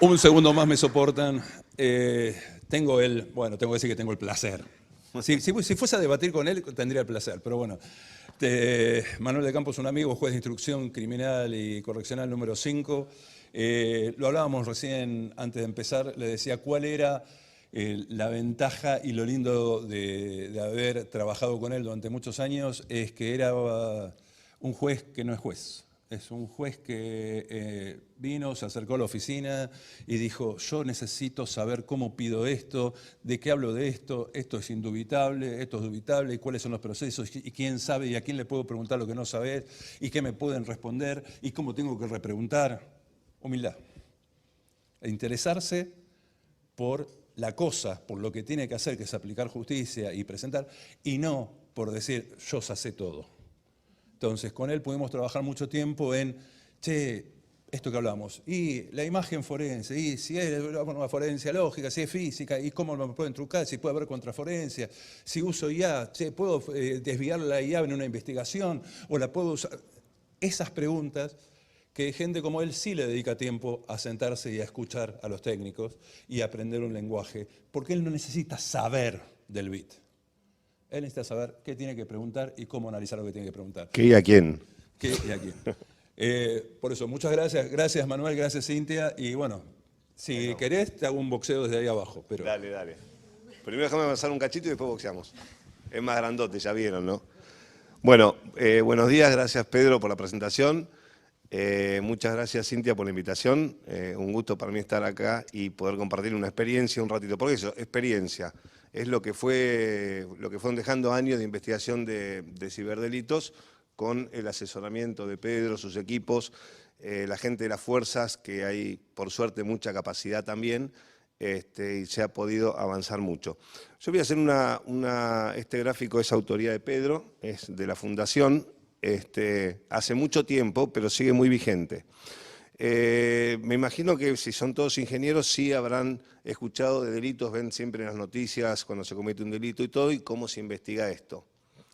Un segundo más me soportan. Tengo que decir que tengo el placer. Si fuese a debatir con él, tendría el placer, pero bueno. Manuel de Campos, un amigo, juez de instrucción criminal y correccional número 5. Lo hablábamos recién antes de empezar, le decía cuál era la ventaja y lo lindo de haber trabajado con él durante muchos años, es que era un juez que no es juez. Es un juez que vino, se acercó a la oficina y dijo, yo necesito saber cómo pido esto, de qué hablo de esto es indubitable, esto es dubitable, y cuáles son los procesos, y quién sabe, y a quién le puedo preguntar lo que no sabés, y qué me pueden responder, y cómo tengo que repreguntar. Humildad. E interesarse por la cosa, por lo que tiene que hacer, que es aplicar justicia y presentar, y no por decir, yo ya sé todo. Entonces, con él pudimos trabajar mucho tiempo en, esto que hablamos, y la imagen forense, y si es una forencia lógica, si es física, y cómo me pueden trucar, si puede haber contraforencia, si uso IA, puedo desviar la IA en una investigación, o la puedo usar. Esas preguntas que gente como él sí le dedica tiempo a sentarse y a escuchar a los técnicos y a aprender un lenguaje, porque él no necesita saber del bit. Él necesita saber qué tiene que preguntar y cómo analizar lo que tiene que preguntar. ¿Qué y a quién? ¿Qué y a quién? Por eso, muchas gracias. Gracias, Manuel, gracias, Cintia. Y bueno, si querés, te hago un boxeo desde ahí abajo. Pero... Dale, dale. Primero déjame avanzar un cachito y después boxeamos. Es más grandote, ya vieron, ¿no? Bueno, buenos días, gracias Pedro por la presentación. Muchas gracias Cintia por la invitación. Un gusto para mí estar acá y poder compartir una experiencia un ratito. Porque eso, experiencia, es lo que fueron dejando años de investigación de ciberdelitos con el asesoramiento de Pedro, sus equipos, la gente de las fuerzas, que hay por suerte mucha capacidad también, y se ha podido avanzar mucho. Yo voy a hacer este gráfico es autoría de Pedro, es de la Fundación, hace mucho tiempo, pero sigue muy vigente. Me imagino que si son todos ingenieros, sí habrán escuchado de delitos, ven siempre en las noticias cuando se comete un delito y todo, y cómo se investiga esto.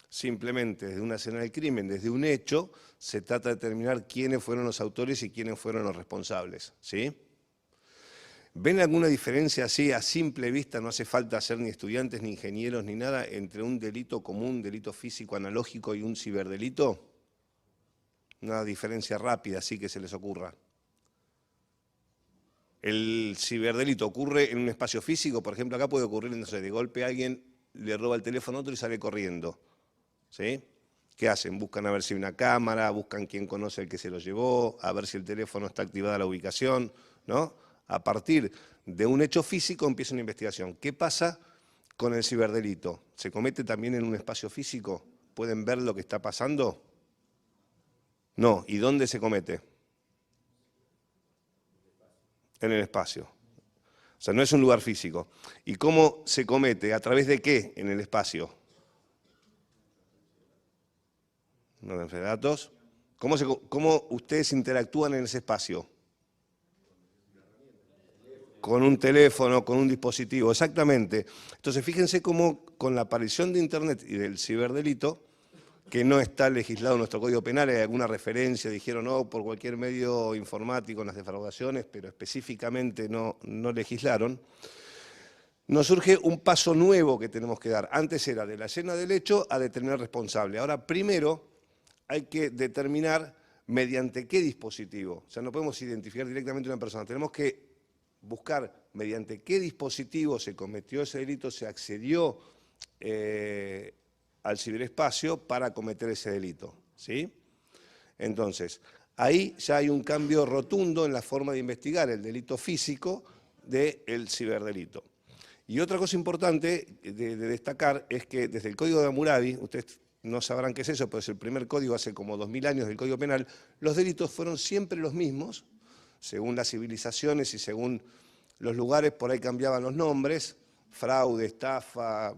Simplemente desde una escena del crimen, desde un hecho, se trata de determinar quiénes fueron los autores y quiénes fueron los responsables, ¿sí? ¿Ven alguna diferencia así a simple vista? No hace falta ser ni estudiantes, ni ingenieros, ni nada, entre un delito común, delito físico analógico y un ciberdelito. Una diferencia rápida, así que se les ocurra. El ciberdelito ocurre en un espacio físico, por ejemplo, acá puede ocurrir, no sé, de golpe alguien le roba el teléfono a otro y sale corriendo. ¿Sí? ¿Qué hacen? Buscan a ver si hay una cámara, buscan quién conoce el que se lo llevó, a ver si el teléfono está activada la ubicación, ¿no? A partir de un hecho físico empieza una investigación. ¿Qué pasa con el ciberdelito? ¿Se comete también en un espacio físico? ¿Pueden ver lo que está pasando? No. ¿Y dónde se comete? En el espacio. O sea, no es un lugar físico. ¿Y cómo se comete? ¿A través de qué en el espacio? ¿No de datos? ¿Cómo ustedes interactúan en ese espacio? Con un teléfono, con un dispositivo, exactamente. Entonces, fíjense cómo con la aparición de Internet y del ciberdelito, que no está legislado en nuestro Código Penal, hay alguna referencia, dijeron no, por cualquier medio informático en las defraudaciones, pero específicamente no legislaron, nos surge un paso nuevo que tenemos que dar. Antes era de la escena del hecho a determinar responsable. Ahora, primero, hay que determinar mediante qué dispositivo. O sea, no podemos identificar directamente a una persona, tenemos que buscar mediante qué dispositivo se cometió ese delito, se accedió al ciberespacio para cometer ese delito, ¿sí? Entonces, ahí ya hay un cambio rotundo en la forma de investigar el delito físico del ciberdelito. Y otra cosa importante de destacar es que desde el Código de Hammurabi, ustedes no sabrán qué es eso, pero es el primer código hace como 2000 años del Código Penal, los delitos fueron siempre los mismos, según las civilizaciones y según los lugares, por ahí cambiaban los nombres, fraude, estafa,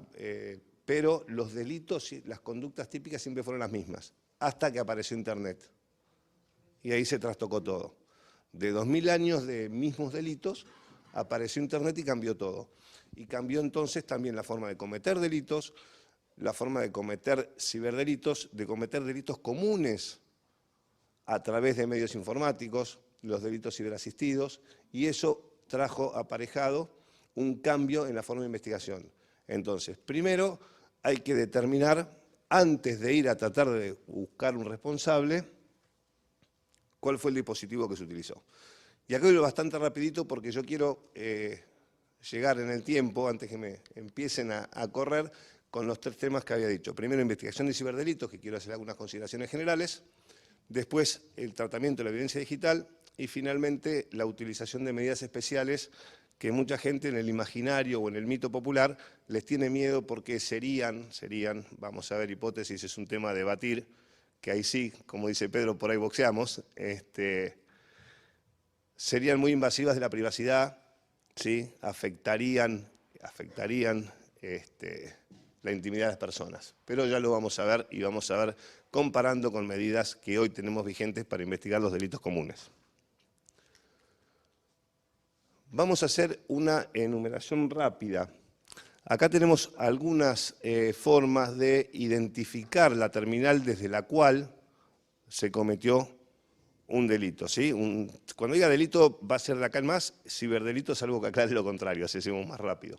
pero los delitos, las conductas típicas siempre fueron las mismas, hasta que apareció Internet. Y ahí se trastocó todo. De 2000 años de mismos delitos, apareció Internet y cambió todo. Y cambió entonces también la forma de cometer delitos, la forma de cometer ciberdelitos, de cometer delitos comunes a través de medios informáticos, los delitos ciberasistidos, y eso trajo aparejado un cambio en la forma de investigación. Entonces, primero hay que determinar, antes de ir a tratar de buscar un responsable, cuál fue el dispositivo que se utilizó. Y acá voy bastante rapidito porque yo quiero llegar en el tiempo, antes que me empiecen a correr, con los 3 temas que había dicho. Primero, investigación de ciberdelitos, que quiero hacer algunas consideraciones generales. Después, el tratamiento de la violencia digital. Y finalmente, la utilización de medidas especiales que mucha gente en el imaginario o en el mito popular les tiene miedo porque serían, vamos a ver, hipótesis, es un tema a debatir, que ahí sí, como dice Pedro, por ahí boxeamos, serían muy invasivas de la privacidad, ¿sí? afectarían la intimidad de las personas. Pero ya lo vamos a ver y vamos a ver comparando con medidas que hoy tenemos vigentes para investigar los delitos comunes. Vamos a hacer una enumeración rápida. Acá tenemos algunas formas de identificar la terminal desde la cual se cometió un delito, ¿sí? Cuando diga delito va a ser de acá en más, ciberdelito es algo que aclare lo contrario, así hacemos más rápido.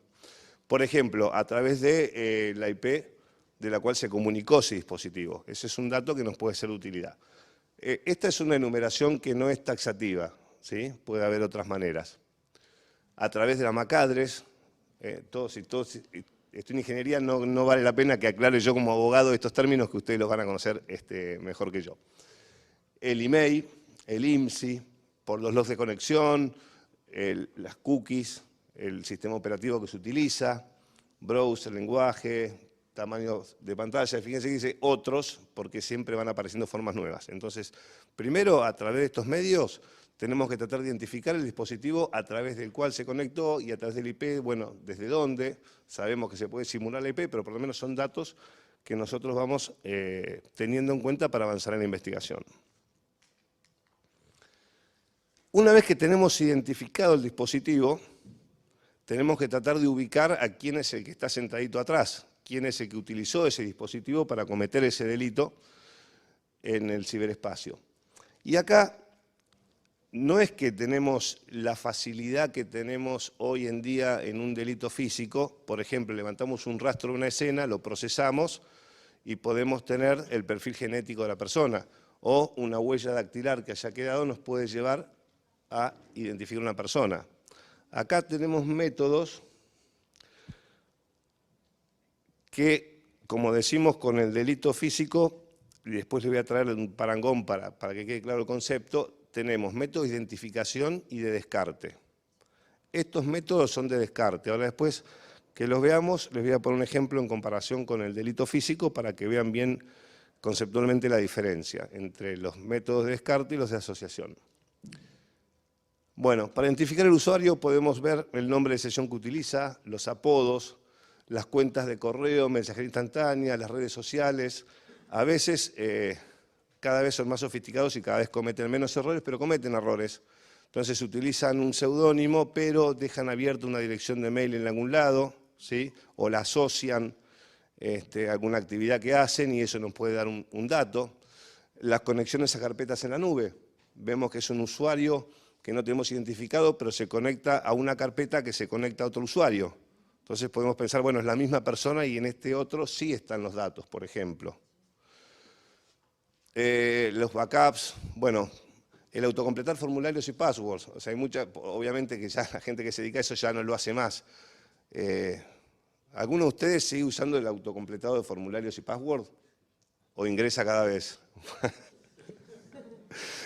Por ejemplo, a través de la IP de la cual se comunicó ese dispositivo. Ese es un dato que nos puede ser de utilidad. Esta es una enumeración que no es taxativa, ¿sí? Puede haber otras maneras. A través de la MAC address, esto en ingeniería no vale la pena que aclare yo como abogado estos términos que ustedes los van a conocer mejor que yo. El email, el IMSI, por los logs de conexión, las cookies, el sistema operativo que se utiliza, browser, lenguaje, tamaño de pantalla, fíjense que dice otros, porque siempre van apareciendo formas nuevas. Entonces, primero, a través de estos medios, tenemos que tratar de identificar el dispositivo a través del cual se conectó y a través del IP, bueno, desde dónde, sabemos que se puede simular la IP, pero por lo menos son datos que nosotros vamos teniendo en cuenta para avanzar en la investigación. Una vez que tenemos identificado el dispositivo, tenemos que tratar de ubicar a quién es el que está sentadito atrás, quién es el que utilizó ese dispositivo para cometer ese delito en el ciberespacio. Y acá no es que tenemos la facilidad que tenemos hoy en día en un delito físico, por ejemplo, levantamos un rastro de una escena, lo procesamos y podemos tener el perfil genético de la persona, o una huella dactilar que haya quedado nos puede llevar a identificar una persona. Acá tenemos métodos que, como decimos con el delito físico, y después les voy a traer un parangón para que quede claro el concepto, tenemos métodos de identificación y de descarte. Estos métodos son de descarte. Ahora después que los veamos, les voy a poner un ejemplo en comparación con el delito físico para que vean bien conceptualmente la diferencia entre los métodos de descarte y los de asociación. Bueno, para identificar el usuario podemos ver el nombre de sesión que utiliza, los apodos, las cuentas de correo, mensajería instantánea, las redes sociales. A veces cada vez son más sofisticados y cada vez cometen menos errores, pero cometen errores. Entonces utilizan un seudónimo, pero dejan abierta una dirección de mail en algún lado, ¿sí? O la asocian a alguna actividad que hacen y eso nos puede dar un dato. Las conexiones a carpetas en la nube. Vemos que es un usuario que no tenemos identificado, pero se conecta a una carpeta que se conecta a otro usuario. Entonces podemos pensar, bueno, es la misma persona y en este otro sí están los datos, por ejemplo. Los backups, bueno, el autocompletar formularios y passwords. O sea, hay mucha, obviamente que ya la gente que se dedica a eso ya no lo hace más. ¿Alguno de ustedes sigue usando el autocompletado de formularios y passwords? ¿O ingresa cada vez?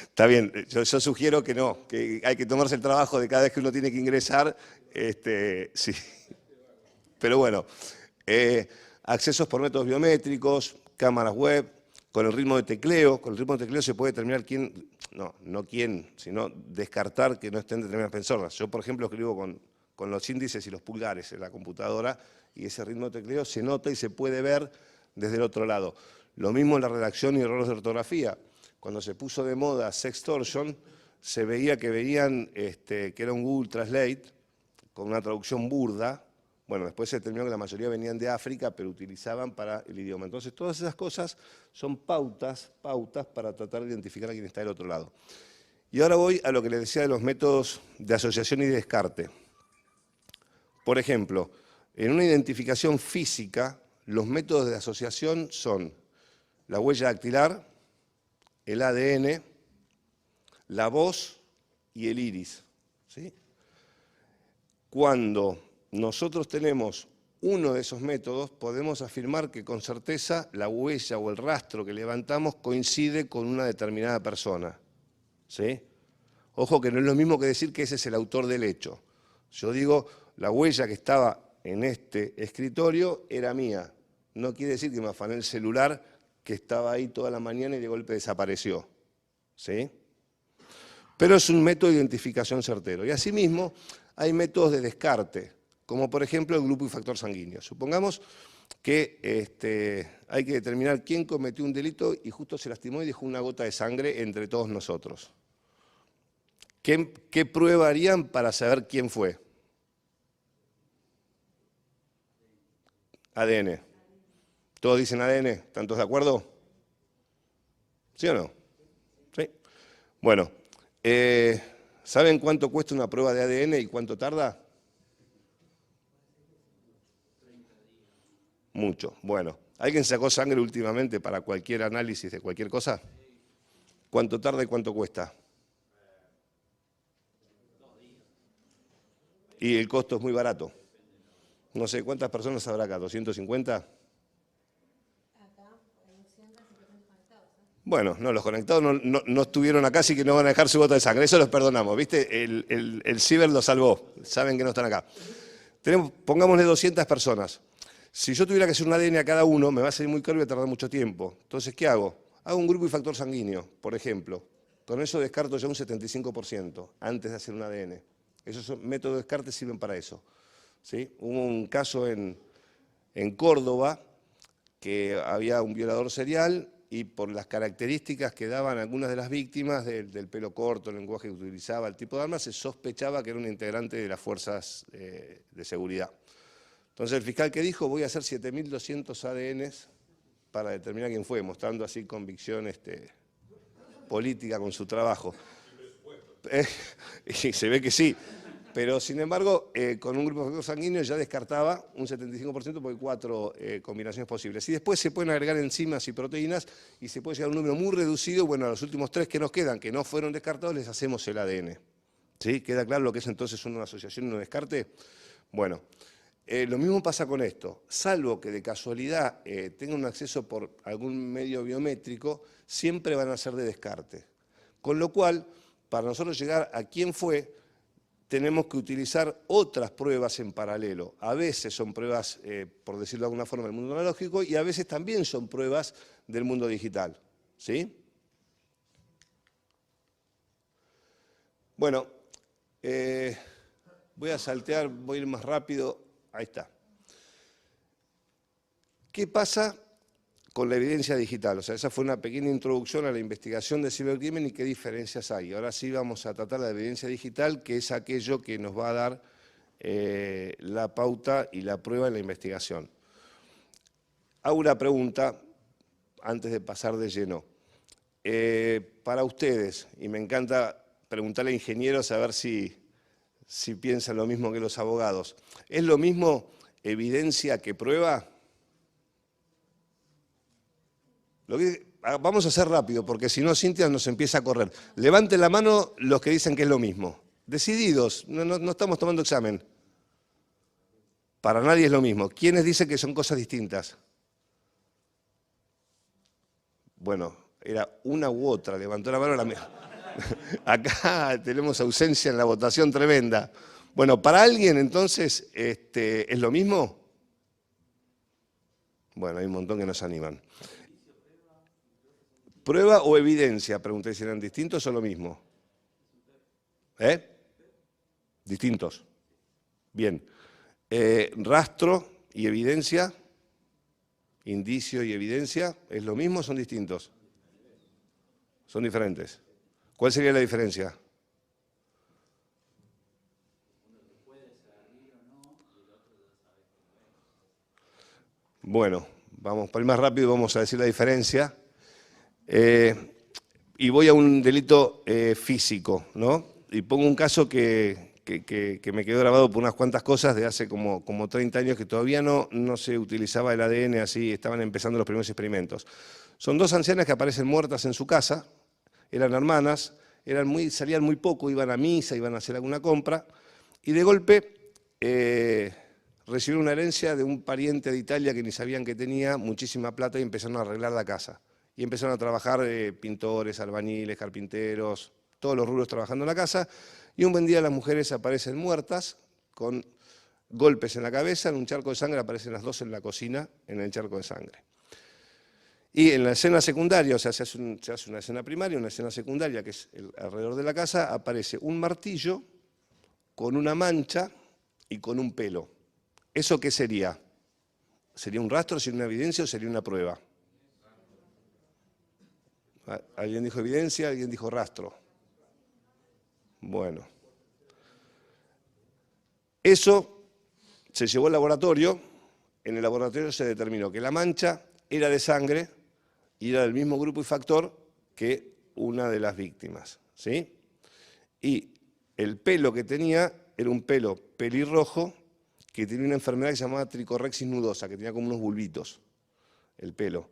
Está bien, yo sugiero que no, que hay que tomarse el trabajo de cada vez que uno tiene que ingresar. Sí. Pero bueno, accesos por métodos biométricos, cámaras web, con el ritmo de tecleo se puede determinar quién, no quién, sino descartar que no estén determinadas personas. Yo, por ejemplo, escribo con los índices y los pulgares en la computadora y ese ritmo de tecleo se nota y se puede ver desde el otro lado. Lo mismo en la redacción y errores de ortografía. Cuando se puso de moda sextortion, se veía que que era un Google Translate con una traducción burda. Bueno, después se determinó que la mayoría venían de África, pero utilizaban para el idioma. Entonces, todas esas cosas son pautas para tratar de identificar a quién está del otro lado. Y ahora voy a lo que les decía de los métodos de asociación y descarte. Por ejemplo, en una identificación física, los métodos de asociación son la huella dactilar, el ADN, la voz y el iris, ¿sí? Cuando nosotros tenemos uno de esos métodos, podemos afirmar que con certeza la huella o el rastro que levantamos coincide con una determinada persona, ¿sí? Ojo que no es lo mismo que decir que ese es el autor del hecho. Yo digo, la huella que estaba en este escritorio era mía. No quiere decir que me afané el celular que estaba ahí toda la mañana y de golpe desapareció, ¿sí? Pero es un método de identificación certero. Y asimismo, hay métodos de descarte, como por ejemplo el grupo y factor sanguíneo. Supongamos que hay que determinar quién cometió un delito y justo se lastimó y dejó una gota de sangre entre todos nosotros. ¿Qué prueba harían para saber quién fue? ADN. ¿Todos dicen ADN? ¿Están todos de acuerdo? ¿Sí o no? Sí. Bueno, ¿saben cuánto cuesta una prueba de ADN y cuánto tarda? Mucho. Bueno, ¿alguien sacó sangre últimamente para cualquier análisis de cualquier cosa? ¿Cuánto tarda y cuánto cuesta? Y el costo es muy barato. No sé, ¿cuántas personas habrá acá? ¿250? Bueno, no, los conectados no estuvieron acá, así que no van a dejar su gota de sangre. Eso los perdonamos, ¿viste? El ciber los salvó. Saben que no están acá. Pongámosle 200 personas. Si yo tuviera que hacer un ADN a cada uno, me va a salir muy caro y va a tardar mucho tiempo. Entonces, ¿qué hago? Hago un grupo y factor sanguíneo, por ejemplo. Con eso descarto ya un 75% antes de hacer un ADN. Esos métodos de descarte sirven para eso, ¿sí? Hubo un caso en Córdoba que había un violador serial y por las características que daban algunas de las víctimas, del pelo corto, el lenguaje que utilizaba, el tipo de arma, se sospechaba que era un integrante de las fuerzas de seguridad. Entonces el fiscal que dijo, voy a hacer 7.200 ADNs para determinar quién fue, mostrando así convicción política con su trabajo. Y se ve que sí, pero sin embargo, con un grupo de factor sanguíneo ya descartaba un 75% porque hay 4 combinaciones posibles. Y después se pueden agregar enzimas y proteínas y se puede llegar a un número muy reducido. Bueno, a los últimos 3 que nos quedan, que no fueron descartados, les hacemos el ADN. ¿Sí? ¿Queda claro lo que es entonces una asociación y un descarte? Bueno, lo mismo pasa con esto. Salvo que de casualidad tengan un acceso por algún medio biométrico, siempre van a ser de descarte. Con lo cual, para nosotros llegar a quién fue, tenemos que utilizar otras pruebas en paralelo. A veces son pruebas, por decirlo de alguna forma, del mundo analógico y a veces también son pruebas del mundo digital. ¿Sí? Bueno, voy a saltear, voy a ir más rápido. Ahí está. ¿Qué pasa con la evidencia digital? O sea, esa fue una pequeña introducción a la investigación de cibercrimen y qué diferencias hay. Ahora sí vamos a tratar la evidencia digital, que es aquello que nos va a dar la pauta y la prueba en la investigación. Hago una pregunta antes de pasar de lleno. Para ustedes, y me encanta preguntarle a ingenieros a ver si piensan lo mismo que los abogados, ¿es lo mismo evidencia que prueba? Vamos a hacer rápido, porque si no, Cintia nos empieza a correr. Levanten la mano los que dicen que es lo mismo. Decididos, no estamos tomando examen. Para nadie es lo mismo. ¿Quiénes dicen que son cosas distintas? Bueno, era una u otra, levantó la mano la mía. Acá tenemos ausencia en la votación tremenda. Bueno, para alguien entonces, ¿es lo mismo? Bueno, hay un montón que nos animan. ¿Prueba o evidencia? Pregunté si eran distintos o lo mismo. Distintos. Bien. Rastro y evidencia, indicio y evidencia, ¿es lo mismo o son distintos? Son diferentes. ¿Cuál sería la diferencia? Bueno, vamos para ir más rápido, vamos a decir la diferencia. y voy a un delito físico, ¿no? Y pongo un caso que me quedó grabado por unas cuantas cosas de hace como 30 años que todavía no se utilizaba el ADN así, estaban empezando los primeros experimentos. Son dos ancianas que aparecen muertas en su casa, eran hermanas, salían muy poco, iban a misa, iban a hacer alguna compra, y de golpe recibieron una herencia de un pariente de Italia que ni sabían que tenía muchísima plata y empezaron a arreglar la casa. Y empezaron a trabajar pintores, albañiles, carpinteros, todos los rubros trabajando en la casa. Y un buen día las mujeres aparecen muertas, con golpes en la cabeza, en un charco de sangre, aparecen las dos en la cocina, en el charco de sangre. Y en la escena secundaria, o sea, se hace una escena primaria, una escena secundaria, que es alrededor de la casa, aparece un martillo con una mancha y con un pelo. ¿Eso qué sería? ¿Sería un rastro, sería una evidencia o sería una prueba? ¿Alguien dijo evidencia? ¿Alguien dijo rastro? Bueno. Eso se llevó al laboratorio. En el laboratorio se determinó que la mancha era de sangre y era del mismo grupo y factor que una de las víctimas, ¿sí? Y el pelo que tenía era un pelo pelirrojo que tenía una enfermedad que se llamaba tricorrexis nudosa, que tenía como unos bulbitos, el pelo.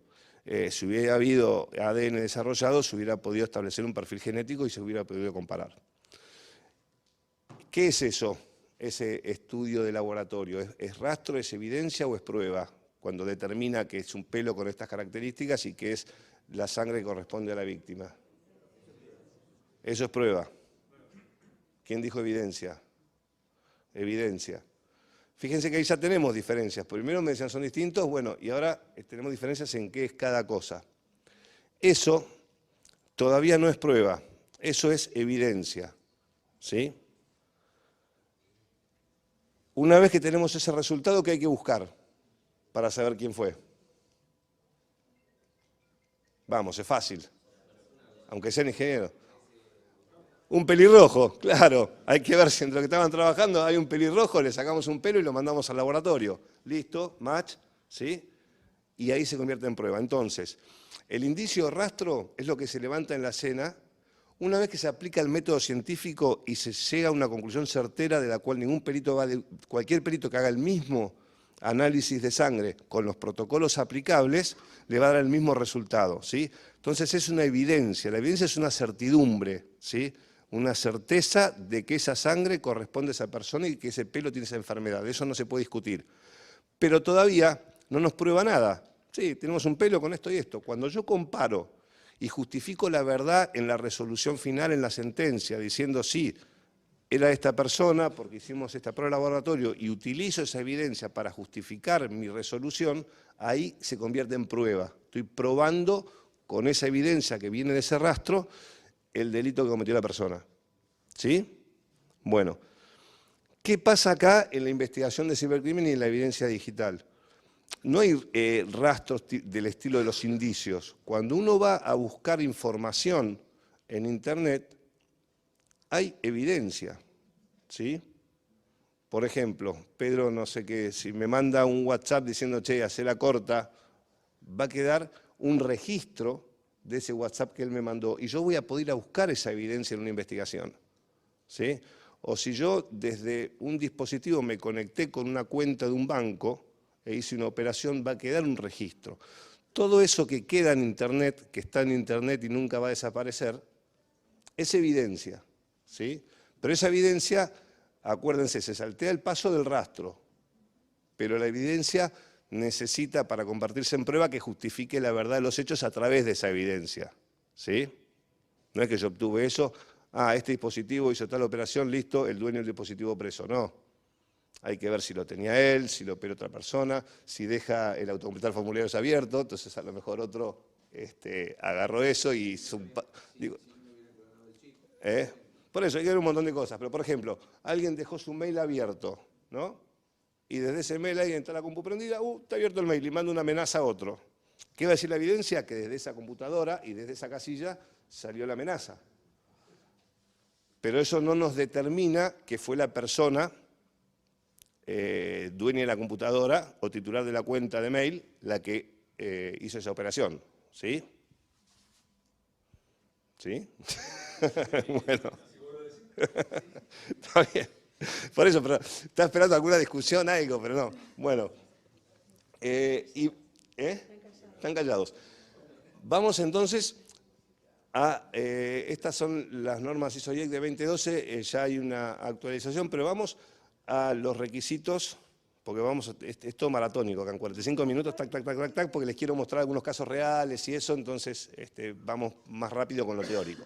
Si hubiera habido ADN desarrollado, se hubiera podido establecer un perfil genético y se hubiera podido comparar. ¿Qué es eso, ese estudio de laboratorio? ¿Es rastro, es evidencia o es prueba? Cuando determina que es un pelo con estas características y que es la sangre que corresponde a la víctima. Eso es prueba. ¿Quién dijo evidencia? Evidencia. Fíjense que ahí ya tenemos diferencias. Primero me decían son distintos, bueno, y ahora tenemos diferencias en qué es cada cosa. Eso todavía no es prueba, eso es evidencia, ¿sí? Una vez que tenemos ese resultado, ¿qué hay que buscar para saber quién fue? Vamos, es fácil, aunque sean ingenieros. Un pelirrojo, claro. Hay que ver si entre los que estaban trabajando hay un pelirrojo, le sacamos un pelo y lo mandamos al laboratorio. Listo, match, ¿sí? Y ahí se convierte en prueba. Entonces, el indicio rastro es lo que se levanta en la escena una vez que se aplica el método científico y se llega a una conclusión certera de la cual ningún perito cualquier perito que haga el mismo análisis de sangre con los protocolos aplicables le va a dar el mismo resultado, ¿sí? Entonces es una evidencia, la evidencia es una certidumbre, ¿sí? Una certeza de que esa sangre corresponde a esa persona y que ese pelo tiene esa enfermedad. De eso no se puede discutir. Pero todavía no nos prueba nada. Sí, tenemos un pelo con esto y esto. Cuando yo comparo y justifico la verdad en la resolución final, en la sentencia, diciendo sí, era esta persona porque hicimos esta prueba de laboratorio y utilizo esa evidencia para justificar mi resolución, ahí se convierte en prueba. Estoy probando con esa evidencia que viene de ese rastro el delito que cometió la persona. ¿Sí? Bueno, ¿qué pasa acá en la investigación de cibercrimen y en la evidencia digital? No hay rastros del estilo de los indicios. Cuando uno va a buscar información en Internet, hay evidencia. ¿Sí? Por ejemplo, Pedro, no sé qué, si me manda un WhatsApp diciendo, che, hacé la corta, va a quedar un registro de ese WhatsApp que él me mandó, y yo voy a poder ir a buscar esa evidencia en una investigación, ¿sí? O si yo desde un dispositivo me conecté con una cuenta de un banco e hice una operación, va a quedar un registro. Todo eso que queda en Internet, que está en Internet y nunca va a desaparecer, es evidencia, ¿sí? Pero esa evidencia, acuérdense, se saltea el paso del rastro, pero la evidencia necesita, para convertirse en prueba, que justifique la verdad de los hechos a través de esa evidencia, ¿sí? No es que yo obtuve eso, este dispositivo hizo tal operación, listo, el dueño del dispositivo preso, no. Hay que ver si lo tenía él, si lo operó otra persona, si deja el autocompletar formularios abierto, entonces a lo mejor otro agarró eso y hizo un... Por eso hay que ver un montón de cosas, pero por ejemplo, alguien dejó su mail abierto, ¿no? Y desde ese mail alguien está la compu prendida, está abierto el mail y manda una amenaza a otro. ¿Qué va a decir la evidencia? Que desde esa computadora y desde esa casilla salió la amenaza. Pero eso no nos determina que fue la persona dueña de la computadora o titular de la cuenta de mail la que hizo esa operación, ¿sí? ¿Sí? Bueno. Está bien. Por eso, pero está esperando alguna discusión, algo, pero no. Bueno. Están callados. Vamos entonces a, estas son las normas ISO/IEC de 2012, ya hay una actualización, pero vamos a los requisitos, porque es todo maratónico, acá en 45 minutos, tac, tac, tac, tac, tac, porque les quiero mostrar algunos casos reales y eso, entonces vamos más rápido con lo teórico.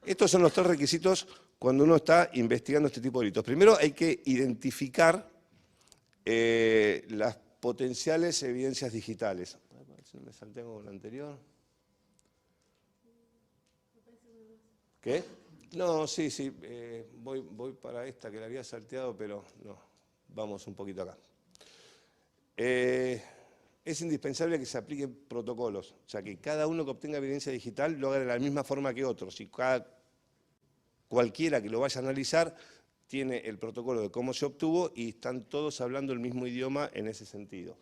Estos son los 3 requisitos cuando uno está investigando este tipo de delitos. Primero hay que identificar las potenciales evidencias digitales. A ver si me salté con lo anterior. ¿Qué? No, sí, voy para esta que la había salteado, pero no, vamos un poquito acá. Es indispensable que se apliquen protocolos, o sea, que cada uno que obtenga evidencia digital lo haga de la misma forma que otros, y cualquiera que lo vaya a analizar tiene el protocolo de cómo se obtuvo y están todos hablando el mismo idioma en ese sentido.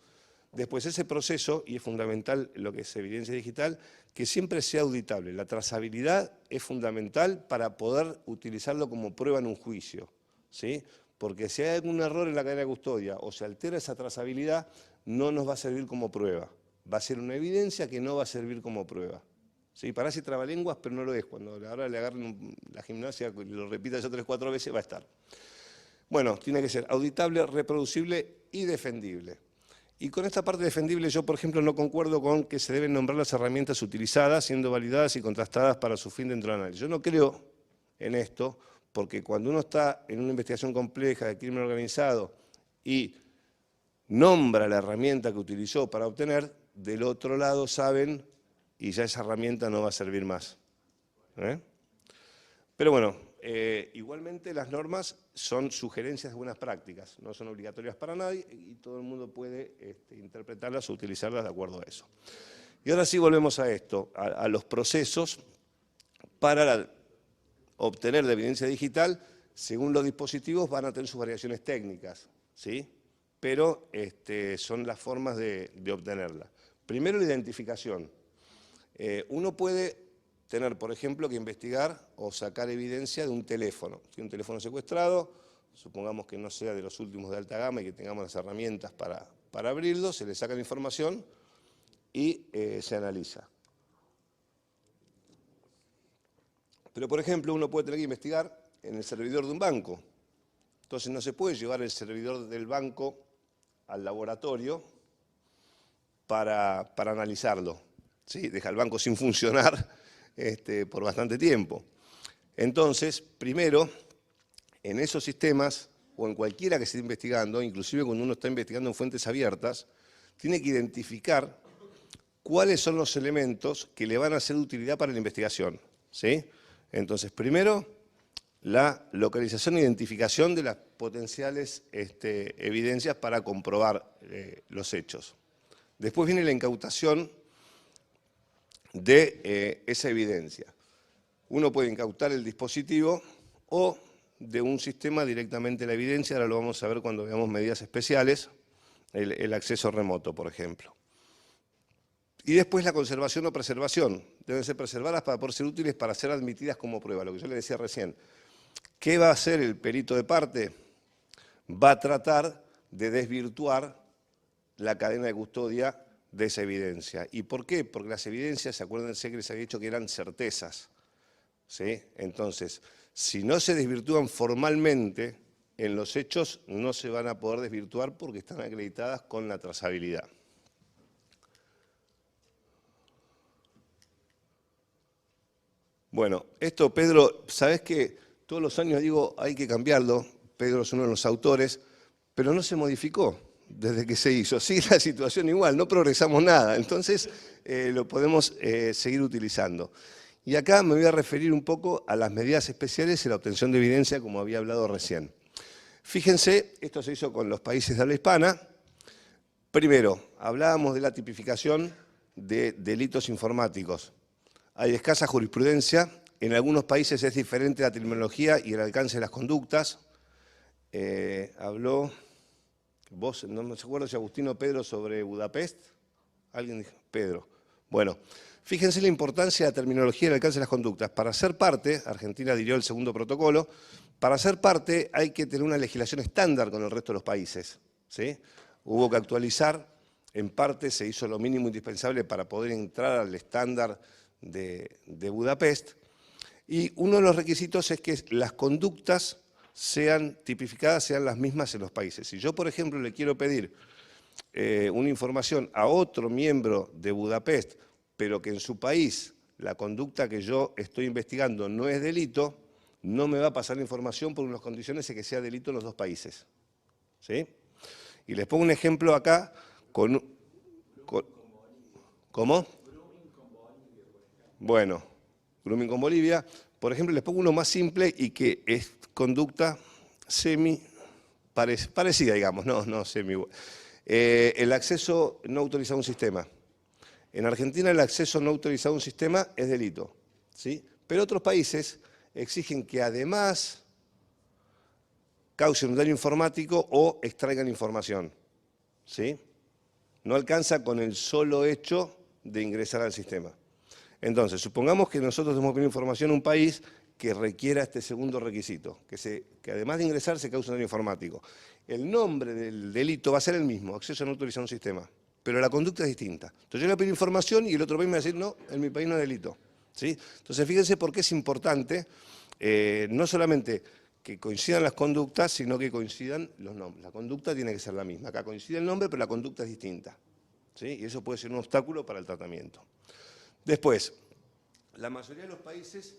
Después ese proceso, y es fundamental lo que es evidencia digital, que siempre sea auditable. La trazabilidad es fundamental para poder utilizarlo como prueba en un juicio, ¿sí? Porque si hay algún error en la cadena de custodia o se altera esa trazabilidad, no nos va a servir como prueba. Va a ser una evidencia que no va a servir como prueba. ¿Sí? Parece trabalenguas, pero no lo es. Cuando ahora le agarren la gimnasia y lo repita ya 3 o 4 veces, va a estar. Bueno, tiene que ser auditable, reproducible y defendible. Y con esta parte defendible yo, por ejemplo, no concuerdo con que se deben nombrar las herramientas utilizadas, siendo validadas y contrastadas para su fin dentro del análisis. Yo no creo en esto, porque cuando uno está en una investigación compleja de crimen organizado y nombra la herramienta que utilizó para obtener, del otro lado saben y ya esa herramienta no va a servir más. Pero bueno, igualmente las normas son sugerencias de buenas prácticas, no son obligatorias para nadie y todo el mundo puede interpretarlas o utilizarlas de acuerdo a eso. Y ahora sí volvemos a esto, a los procesos para obtener la evidencia digital. Según los dispositivos van a tener sus variaciones técnicas, ¿sí? Pero son las formas de obtenerla. Primero, la identificación. Uno puede tener, por ejemplo, que investigar o sacar evidencia de un teléfono. Si un teléfono secuestrado, supongamos que no sea de los últimos de alta gama y que tengamos las herramientas para abrirlo, se le saca la información y se analiza. Pero, por ejemplo, uno puede tener que investigar en el servidor de un banco. Entonces no se puede llevar el servidor del banco al laboratorio para analizarlo. ¿Sí? Deja el banco sin funcionar por bastante tiempo. Entonces, primero, en esos sistemas, o en cualquiera que esté investigando, inclusive cuando uno está investigando en fuentes abiertas, tiene que identificar cuáles son los elementos que le van a ser de utilidad para la investigación, ¿sí? Entonces, primero, la localización e identificación de las potenciales evidencias para comprobar los hechos. Después viene la incautación de esa evidencia. Uno puede incautar el dispositivo o de un sistema directamente la evidencia, ahora lo vamos a ver cuando veamos medidas especiales, el acceso remoto, por ejemplo. Y después la conservación o preservación. Deben ser preservadas para poder ser útiles para ser admitidas como prueba, lo que yo le decía recién. ¿Qué va a hacer el perito de parte? Va a tratar de desvirtuar la cadena de custodia de esa evidencia. ¿Y por qué? Porque las evidencias, acuérdense que les había dicho que eran certezas, ¿sí? Entonces, si no se desvirtúan formalmente, en los hechos no se van a poder desvirtuar porque están acreditadas con la trazabilidad. Bueno, esto, Pedro, sabés que todos los años digo hay que cambiarlo, Pedro es uno de los autores, pero no se modificó desde que se hizo. Sigue la situación igual, no progresamos nada, entonces lo podemos seguir utilizando. Y acá me voy a referir un poco a las medidas especiales y la obtención de evidencia, como había hablado recién. Fíjense, esto se hizo con los países de habla hispana. Primero, hablábamos de la tipificación de delitos informáticos. Hay escasa jurisprudencia, en algunos países es diferente la terminología y el alcance de las conductas. Habló, vos, no me acuerdo si Agustino o Pedro, sobre Budapest. ¿Alguien dijo? Pedro. Bueno, Fíjense la importancia de la terminología y el alcance de las conductas. Para ser parte, Argentina adhirió el segundo protocolo, para ser parte hay que tener una legislación estándar con el resto de los países, ¿sí? Hubo que actualizar, en parte se hizo lo mínimo indispensable para poder entrar al estándar de Budapest, y uno de los requisitos es que las conductas sean tipificadas, sean las mismas en los países. Si yo, por ejemplo, le quiero pedir una información a otro miembro de Budapest, pero que en su país la conducta que yo estoy investigando no es delito, no me va a pasar la información por unas condiciones de que sea delito en los dos países. ¿Sí? Y les pongo un ejemplo acá con ¿cómo? Bueno, grooming con Bolivia. Por ejemplo, les pongo uno más simple y que es conducta parecida, digamos, no semi. El acceso no autorizado a un sistema. En Argentina el acceso no autorizado a un sistema es delito, ¿sí? Pero otros países exigen que además causen un daño informático o extraigan información, ¿sí? No alcanza con el solo hecho de ingresar al sistema. Entonces, supongamos que nosotros tenemos que pedir información a un país que requiera este segundo requisito, que además de ingresar se cause un daño informático. El nombre del delito va a ser el mismo, acceso no autorizado a un sistema, pero la conducta es distinta. Entonces yo le voy a pedir información y el otro país me va a decir, no, en mi país no es delito, ¿sí? Entonces fíjense por qué es importante, no solamente que coincidan las conductas, sino que coincidan los nombres. La conducta tiene que ser la misma. Acá coincide el nombre, pero la conducta es distinta, ¿sí? Y eso puede ser un obstáculo para el tratamiento. Después, la mayoría de los países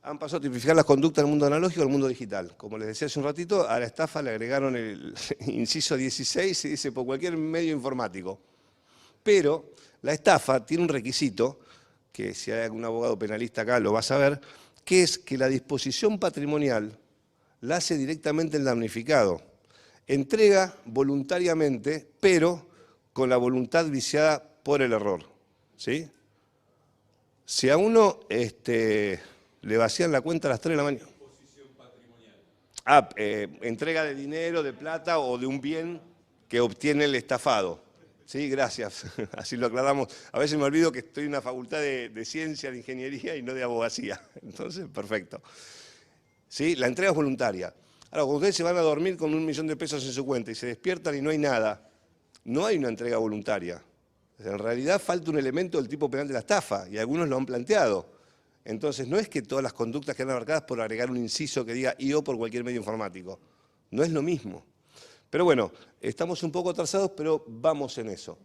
han pasado a tipificar las conductas del mundo analógico al mundo digital. Como les decía hace un ratito, a la estafa le agregaron el inciso 16 y dice por cualquier medio informático. Pero la estafa tiene un requisito, que si hay algún abogado penalista acá lo va a saber, que es que la disposición patrimonial la hace directamente el damnificado. Entrega voluntariamente, pero con la voluntad viciada por el error, ¿sí? Si a uno le vacían la cuenta a las 3 de la mañana. Entrega de dinero, de plata o de un bien que obtiene el estafado. Sí, gracias. Así lo aclaramos. A veces me olvido que estoy en una facultad de ciencia, de ingeniería y no de abogacía. Entonces, perfecto. ¿Sí? La entrega es voluntaria. Ahora, cuando ustedes se van a dormir con 1 millón de pesos en su cuenta y se despiertan y no hay nada, no hay una entrega voluntaria. En realidad falta un elemento del tipo penal de la estafa, y algunos lo han planteado. Entonces, no es que todas las conductas quedan abarcadas por agregar un inciso que diga "y o" por cualquier medio informático. No es lo mismo. Pero bueno, estamos un poco atrasados, pero vamos en eso.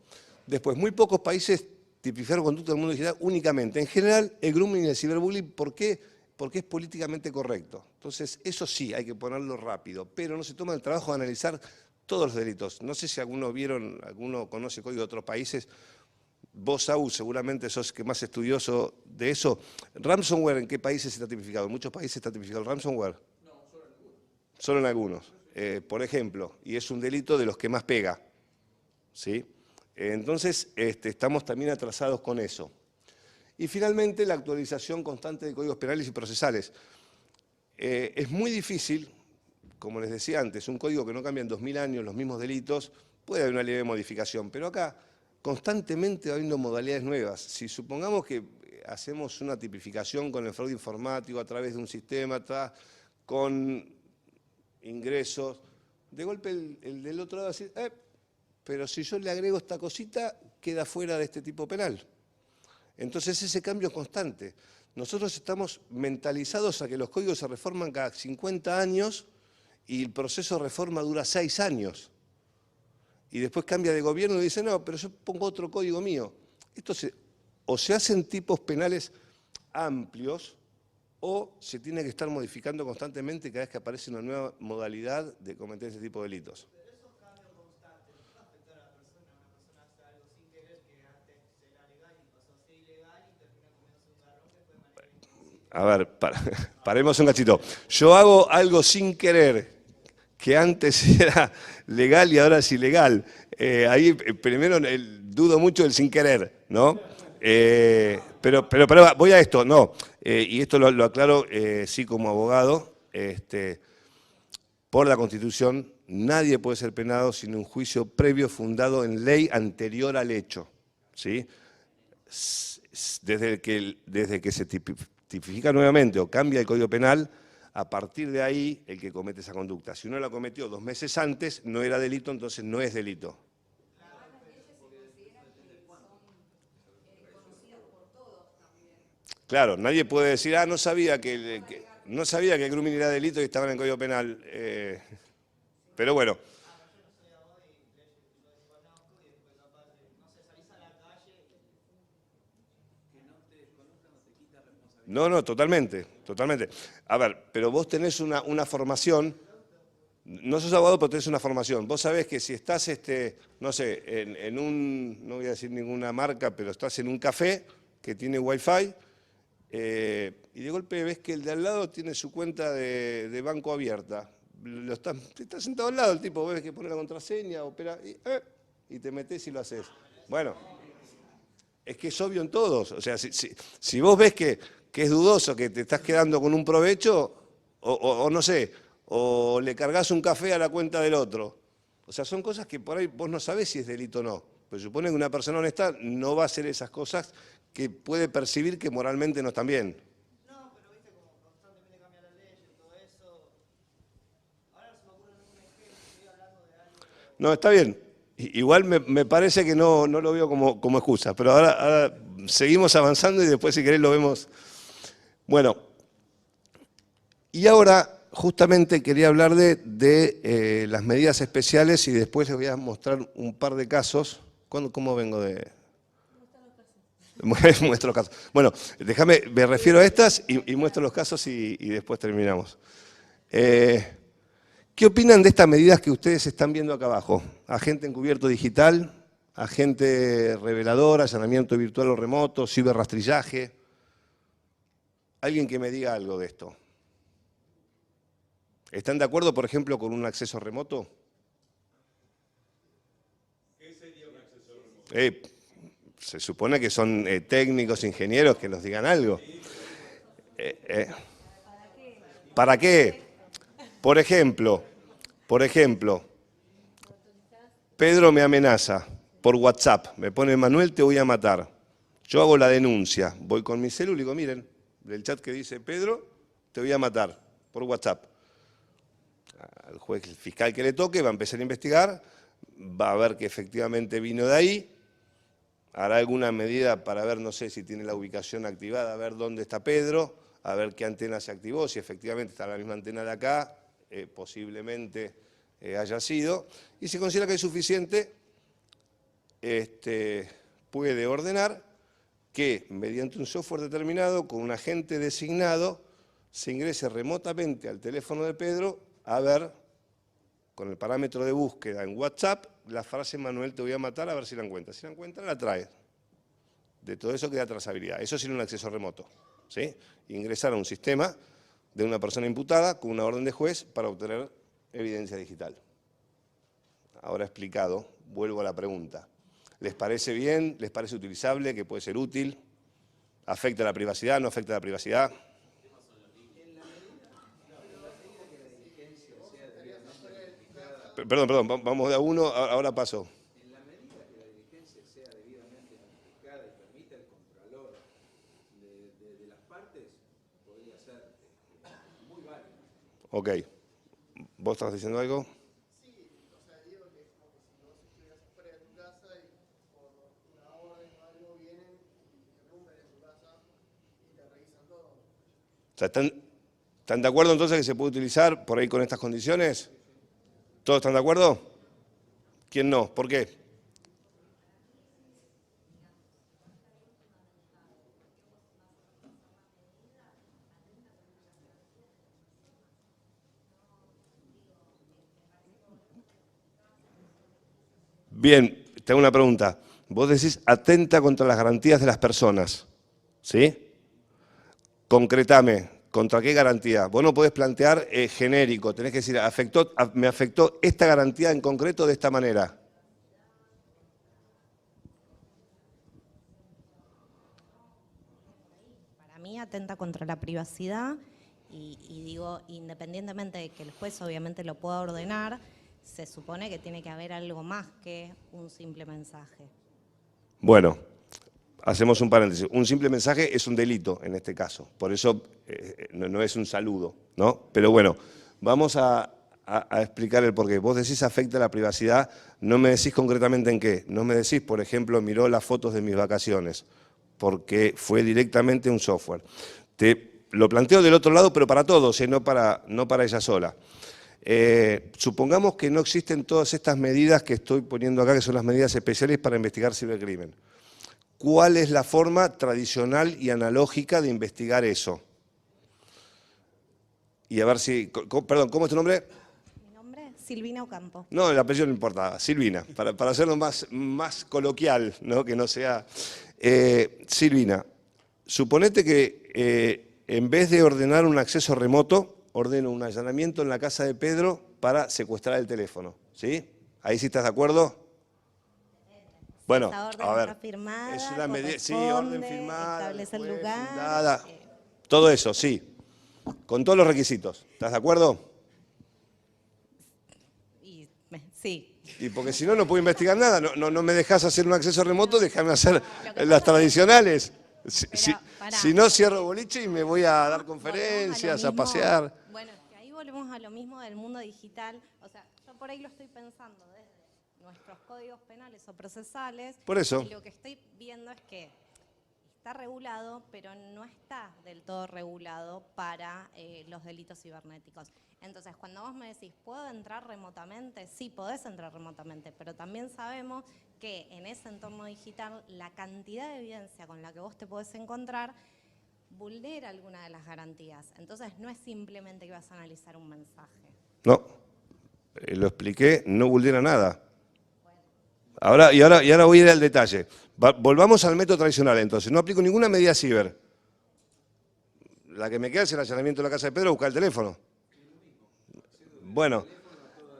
Después, muy pocos países tipificaron conductas del mundo digital únicamente. En general, el grooming y el ciberbullying, ¿por qué? Porque es políticamente correcto. Entonces, eso sí, hay que ponerlo rápido, pero no se toma el trabajo de analizar todos los delitos. No sé si alguno conoce código de otros países. Vos, Saúl, seguramente sos que más estudioso de eso. ¿Ransomware en qué países está tipificado? ¿En muchos países está tipificado el ransomware? No, solo en algunos. Solo en algunos. Por ejemplo, y es un delito de los que más pega, ¿sí? Entonces, estamos también atrasados con eso. Y finalmente, la actualización constante de códigos penales y procesales. Es muy difícil, como les decía antes, un código que no cambia en 2000 años, los mismos delitos, puede haber una leve modificación, pero acá constantemente va habiendo modalidades nuevas. Si supongamos que hacemos una tipificación con el fraude informático a través de un sistema, con ingresos, de golpe el del otro lado va a decir, pero si yo le agrego esta cosita, queda fuera de este tipo penal. Entonces ese cambio es constante. Nosotros estamos mentalizados a que los códigos se reforman cada 50 años y el proceso de reforma dura 6 años. Y después cambia de gobierno y dice, no, pero yo pongo otro código mío. O se hacen tipos penales amplios o se tiene que estar modificando constantemente cada vez que aparece una nueva modalidad de cometer ese tipo de delitos. Pero esos cambios constantes, ¿no va a afectar a la persona? Una persona hace algo sin querer que antes era legal y pasó a ser ilegal y termina comiéndose un garrón que fue de manera inconsciente. A ver, paremos un cachito. Yo hago algo sin querer que antes era legal y ahora es ilegal. Ahí primero dudo mucho del sin querer, ¿no? Pero voy a esto, no. Y esto lo aclaro, sí, como abogado. Por la Constitución, nadie puede ser penado sin un juicio previo fundado en ley anterior al hecho, ¿sí? desde que se tipifica nuevamente o cambia el Código Penal, a partir de ahí el que comete esa conducta. Si uno la cometió 2 meses antes, no era delito, entonces no es delito. Claro, nadie puede decir, no sabía no sabía que el grooming era delito y estaba en el Código Penal. Pero bueno. No, totalmente, totalmente. A ver, pero vos tenés una formación, no sos abogado, pero tenés una formación. Vos sabés que si estás, no sé, no voy a decir ninguna marca, pero estás en un café que tiene Wi-Fi, y de golpe ves que el de al lado tiene su cuenta de banco abierta. Está sentado al lado el tipo, ves que pone la contraseña, opera, y te metés y lo haces. Bueno, es que es obvio en todos. O sea, si vos ves que es dudoso, que te estás quedando con un provecho, o no sé, o le cargas un café a la cuenta del otro. O sea, son cosas que por ahí vos no sabés si es delito o no. Pero supone que una persona honesta no va a hacer esas cosas que puede percibir que moralmente no están bien. No, pero viste como constantemente cambia la ley y todo eso. Ahora se me ocurre un ejemplo, estoy hablando de algo. No, está bien. Igual me parece que no lo veo como excusa, pero ahora seguimos avanzando y después si querés lo vemos. Bueno, y ahora justamente quería hablar de las medidas especiales y después les voy a mostrar un par de casos. ¿Cómo vengo de...? Muestro los casos. Bueno, déjame, me refiero a estas y muestro los casos y después terminamos. ¿Qué opinan de estas medidas que ustedes están viendo acá abajo? Agente encubierto digital, agente revelador, allanamiento virtual o remoto, ciberrastrillaje. Alguien que me diga algo de esto. ¿Están de acuerdo, por ejemplo, con un acceso remoto? ¿Qué sería un acceso remoto? Se supone que son técnicos, ingenieros, que nos digan algo. ¿Para qué? Por ejemplo, Pedro me amenaza por WhatsApp, me pone Manuel, te voy a matar. Yo hago la denuncia, voy con mi celu y digo, miren, del chat que dice Pedro, te voy a matar por WhatsApp. Al juez, el fiscal que le toque, va a empezar a investigar, va a ver que efectivamente vino de ahí, hará alguna medida para ver, no sé si tiene la ubicación activada, a ver dónde está Pedro, a ver qué antena se activó, si efectivamente está la misma antena de acá, posiblemente haya sido, y si considera que es suficiente, puede ordenar que mediante un software determinado, con un agente designado, se ingrese remotamente al teléfono de Pedro a ver, con el parámetro de búsqueda en WhatsApp, la frase Manuel te voy a matar, a ver si la encuentra. Si la encuentra, la trae. De todo eso queda trazabilidad. Eso sería un acceso remoto, ¿sí? Ingresar a un sistema de una persona imputada con una orden de juez para obtener evidencia digital. Ahora explicado, vuelvo a la pregunta. ¿Les parece bien? ¿Les parece utilizable? ¿Que puede ser útil? ¿Afecta a la privacidad? ¿No afecta a la privacidad? Perdón, vamos de a uno, ahora paso. En la medida que la diligencia sea debidamente notificada y permita el contralor de las partes, podría ser muy válido. Ok. ¿Vos estás diciendo algo? Sí, o sea, digo que es como que si vos estuvieras fuera de tu casa y por una orden o algo vienen y te rompen en tu casa y te revisan todo. O sea, ¿están de acuerdo entonces que se puede utilizar por ahí con estas condiciones? ¿Todos están de acuerdo? ¿Quién no? ¿Por qué? Bien, te hago una pregunta. Vos decís atenta contra las garantías de las personas, ¿sí? Concretame, ¿contra qué garantía? Vos no podés plantear genérico, tenés que decir, me afectó esta garantía en concreto de esta manera. Para mí atenta contra la privacidad y digo, independientemente de que el juez obviamente lo pueda ordenar, se supone que tiene que haber algo más que un simple mensaje. Bueno, hacemos un paréntesis. Un simple mensaje es un delito en este caso, por eso no es un saludo, ¿no? Pero bueno, vamos a explicar el porqué. Vos decís afecta la privacidad, no me decís concretamente en qué. No me decís, por ejemplo, miró las fotos de mis vacaciones, porque fue directamente un software. Te lo planteo del otro lado, pero para todos, no para ella sola. Supongamos que no existen todas estas medidas que estoy poniendo acá, que son las medidas especiales para investigar cibercrimen. ¿Cuál es la forma tradicional y analógica de investigar eso? Y a ver si... Perdón, ¿cómo es tu nombre? Mi nombre es Silvina Ocampo. No, el apellido no importa, Silvina, para hacerlo más coloquial, ¿no? Que no sea... Silvina, suponete que en vez de ordenar un acceso remoto, ordeno un allanamiento en la casa de Pedro para secuestrar el teléfono, ¿sí? ¿Ahí sí estás de acuerdo? Bueno, Esa orden a ver, está firmada, es una medida, sí, corresponde, orden firmada, establece el después lugar, fundada, todo eso, sí, con todos los requisitos, ¿estás de acuerdo? Sí. Y porque si no, no puedo investigar nada, no me dejas hacer un acceso remoto, déjame hacer las tradicionales. Si no, cierro boliche y me voy a dar conferencias, a pasear. Bueno, es que ahí volvemos a lo mismo del mundo digital. O sea, yo por ahí lo estoy pensando desde nuestros códigos penales o procesales. Por eso. Y lo que estoy viendo es que está regulado, pero no está del todo regulado para los delitos cibernéticos. Entonces, cuando vos me decís, ¿puedo entrar remotamente? Sí, podés entrar remotamente, pero también sabemos que en ese entorno digital la cantidad de evidencia con la que vos te podés encontrar vulnera alguna de las garantías. Entonces, no es simplemente que vas a analizar un mensaje. No, lo expliqué, no vulnera nada. Ahora voy a ir al detalle. Volvamos al método tradicional, entonces. No aplico ninguna medida ciber. La que me queda es el allanamiento de la casa de Pedro, buscar el teléfono. Bueno,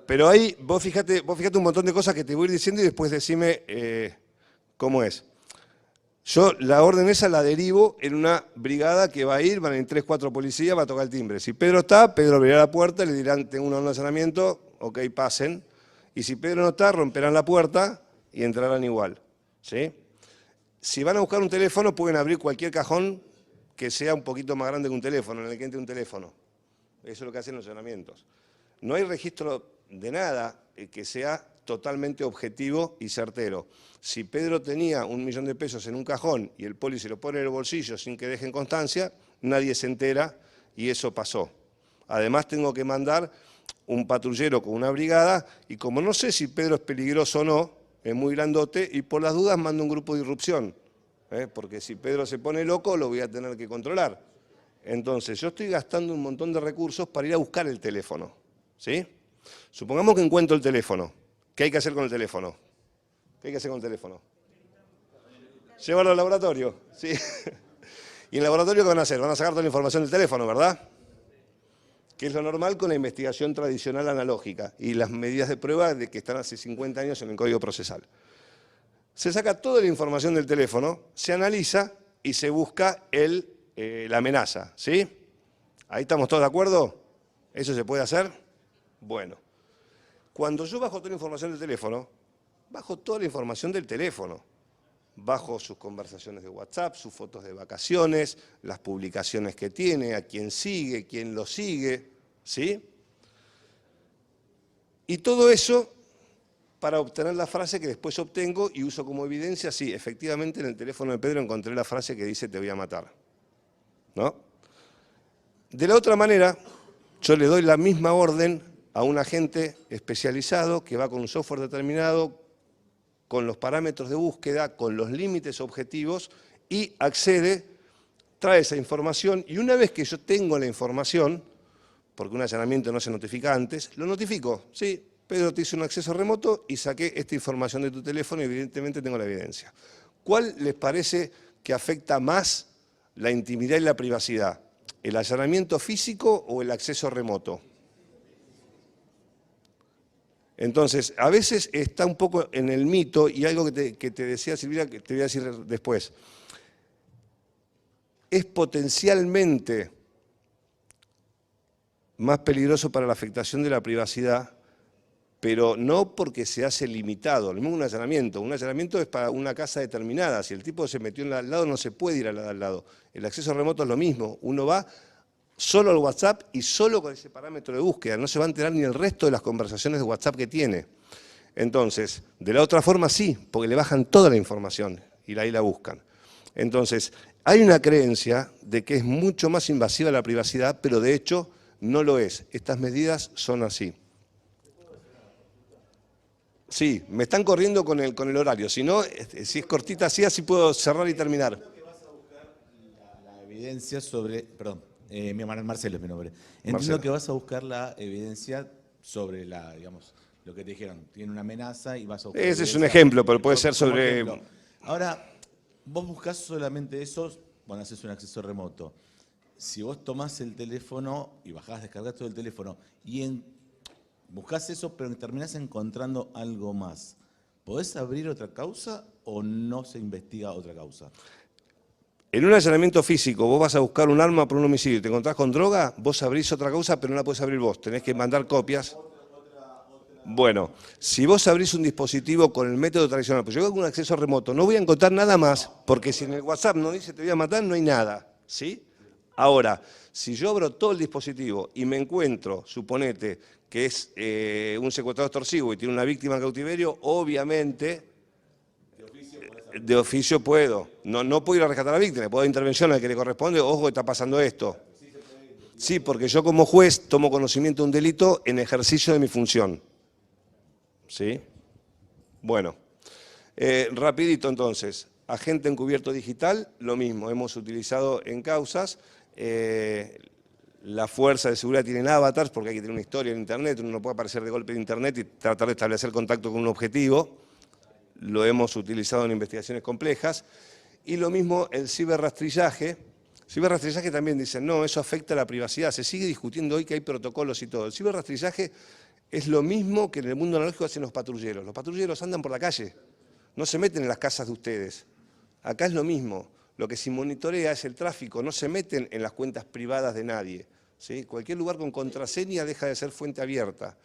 pero ahí vos fíjate un montón de cosas que te voy a ir diciendo y después decime cómo es. Yo la orden esa la derivo en una brigada que va a ir, van a ir 3, 4 policías, va a tocar el timbre. Si Pedro está, Pedro abrirá la puerta, le dirán, tengo un allanamiento, ok, pasen. Y si Pedro no está, romperán la puerta y entrarán igual, ¿sí? Si van a buscar un teléfono, pueden abrir cualquier cajón que sea un poquito más grande que un teléfono, en el que entre un teléfono. Eso es lo que hacen los allanamientos. No hay registro de nada que sea totalmente objetivo y certero. Si Pedro tenía 1 millón de pesos en un cajón y el poli se lo pone en el bolsillo sin que dejen constancia, nadie se entera y eso pasó. Además tengo que mandar un patrullero con una brigada y como no sé si Pedro es peligroso o no, es muy grandote y por las dudas mando un grupo de irrupción, porque si Pedro se pone loco lo voy a tener que controlar. Entonces yo estoy gastando un montón de recursos para ir a buscar el teléfono, ¿sí? Supongamos que encuentro el teléfono. ¿Qué hay que hacer con el teléfono? ¿Qué hay que hacer con el teléfono? Llevarlo al laboratorio, ¿sí? ¿Y en el laboratorio qué van a hacer? Van a sacar toda la información del teléfono, ¿verdad? Que es lo normal con la investigación tradicional analógica y las medidas de prueba de que están hace 50 años en el Código Procesal. Se saca toda la información del teléfono, se analiza y se busca la amenaza, ¿sí? ¿Ahí estamos todos de acuerdo? ¿Eso se puede hacer? Bueno, cuando yo bajo toda la información del teléfono, bajo toda la información del teléfono. Bajo sus conversaciones de WhatsApp, sus fotos de vacaciones, las publicaciones que tiene, a quién sigue, quién lo sigue, ¿sí? Y todo eso para obtener la frase que después obtengo y uso como evidencia, sí, efectivamente en el teléfono de Pedro encontré la frase que dice te voy a matar, ¿no? De la otra manera, yo le doy la misma orden a un agente especializado que va con un software determinado, con los parámetros de búsqueda, con los límites objetivos y accede, trae esa información y una vez que yo tengo la información, porque un allanamiento no se notifica antes, lo notifico, sí, Pedro te hizo un acceso remoto y saqué esta información de tu teléfono y evidentemente tengo la evidencia. ¿Cuál les parece que afecta más la intimidad y la privacidad? ¿El allanamiento físico o el acceso remoto? Entonces, a veces está un poco en el mito, y algo que te decía Silvia, que te voy a decir después. Es potencialmente más peligroso para la afectación de la privacidad pero no porque se hace limitado, lo mismo un allanamiento. Un allanamiento es para una casa determinada, si el tipo se metió en la de al lado no se puede ir a la de al lado. El acceso remoto es lo mismo, uno va solo al WhatsApp y solo con ese parámetro de búsqueda, no se va a enterar ni el resto de las conversaciones de WhatsApp que tiene. Entonces, de la otra forma sí, porque le bajan toda la información y ahí la buscan. Entonces, hay una creencia de que es mucho más invasiva la privacidad, pero de hecho no lo es. Estas medidas son así. Sí, me están corriendo con el horario, si no, si es cortita así puedo cerrar y terminar. Entiendo que vas a buscar la evidencia sobre, perdón, Marcelo es mi nombre. Entiendo Marcelo. que vas a buscar la evidencia sobre digamos, lo que te dijeron, tiene una amenaza y vas a buscar. Ese es un evidencia. ejemplo, pero puede ser Como sobre... ejemplo. Ahora, vos buscás solamente eso cuando haces un acceso remoto. Si vos tomás el teléfono y bajás, descargás todo el teléfono y buscás eso, pero terminás encontrando algo más, ¿podés abrir otra causa o no se investiga otra causa? En un allanamiento físico, vos vas a buscar un arma por un homicidio y te encontrás con droga, vos abrís otra causa, pero no la podés abrir vos, tenés que mandar copias. Bueno, si vos abrís un dispositivo con el método tradicional, pues yo hago un acceso remoto, no voy a encontrar nada más, porque si en el WhatsApp no dice te voy a matar, no hay nada, ¿sí? Ahora, si yo abro todo el dispositivo y me encuentro, suponete, que es un secuestrador extorsivo y tiene una víctima en cautiverio, obviamente, de oficio puedo. No puedo ir a rescatar a la víctima, puedo dar intervención al que le corresponde, ojo que está pasando esto. Sí, porque yo como juez tomo conocimiento de un delito en ejercicio de mi función. ¿Sí? Bueno, rapidito entonces, agente encubierto digital, lo mismo, hemos utilizado en causas. La fuerza de seguridad tienen avatars porque hay que tener una historia en Internet, uno no puede aparecer de golpe en Internet y tratar de establecer contacto con un objetivo. Lo hemos utilizado en investigaciones complejas. Y lo mismo el ciberrastrillaje. Ciberrastrillaje también dicen, no, eso afecta a la privacidad. Se sigue discutiendo hoy que hay protocolos y todo. El ciberrastrillaje es lo mismo que en el mundo analógico hacen los patrulleros. Los patrulleros andan por la calle, no se meten en las casas de ustedes. Acá es lo mismo. Lo que se monitorea es el tráfico, no se meten en las cuentas privadas de nadie. ¿Sí? Cualquier lugar con contraseña deja de ser fuente abierta.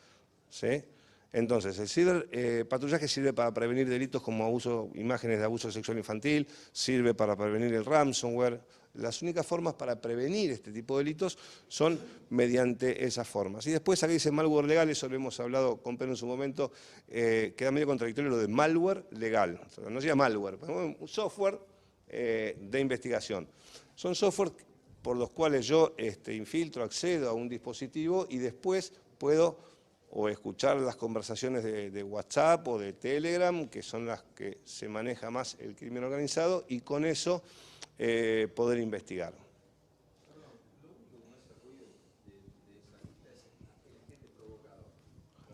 ¿Sí? Entonces, el ciberpatrullaje sirve para prevenir delitos como imágenes de abuso sexual infantil, sirve para prevenir el ransomware. Las únicas formas para prevenir este tipo de delitos son mediante esas formas. Y después acá dice malware legal, eso lo hemos hablado con Pedro en su momento, queda medio contradictorio lo de malware legal. O sea, no se llama malware, un software de investigación. Son software por los cuales yo infiltro, accedo a un dispositivo y después puedo o escuchar las conversaciones de WhatsApp o de Telegram, que son las que se maneja más el crimen organizado, y con eso poder investigar.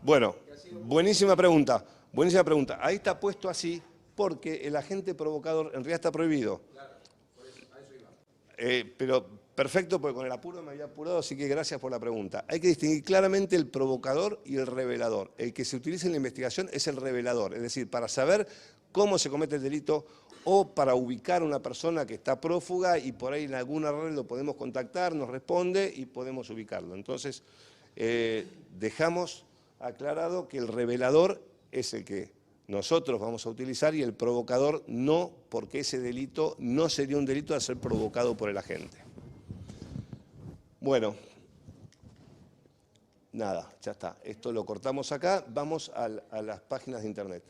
Bueno, buenísima pregunta, buenísima pregunta. Ahí está puesto así porque el agente provocador en realidad está prohibido. Pero perfecto, porque con el apuro me había apurado, así que gracias por la pregunta. Hay que distinguir claramente el provocador y el revelador. El que se utiliza en la investigación es el revelador, es decir, para saber cómo se comete el delito o para ubicar a una persona que está prófuga y por ahí en alguna red lo podemos contactar, nos responde y podemos ubicarlo. Entonces, dejamos aclarado que el revelador es el que nosotros vamos a utilizar y el provocador no, porque ese delito no sería un delito de ser provocado por el agente. Bueno, nada, ya está. Esto lo cortamos acá, vamos a las páginas de internet.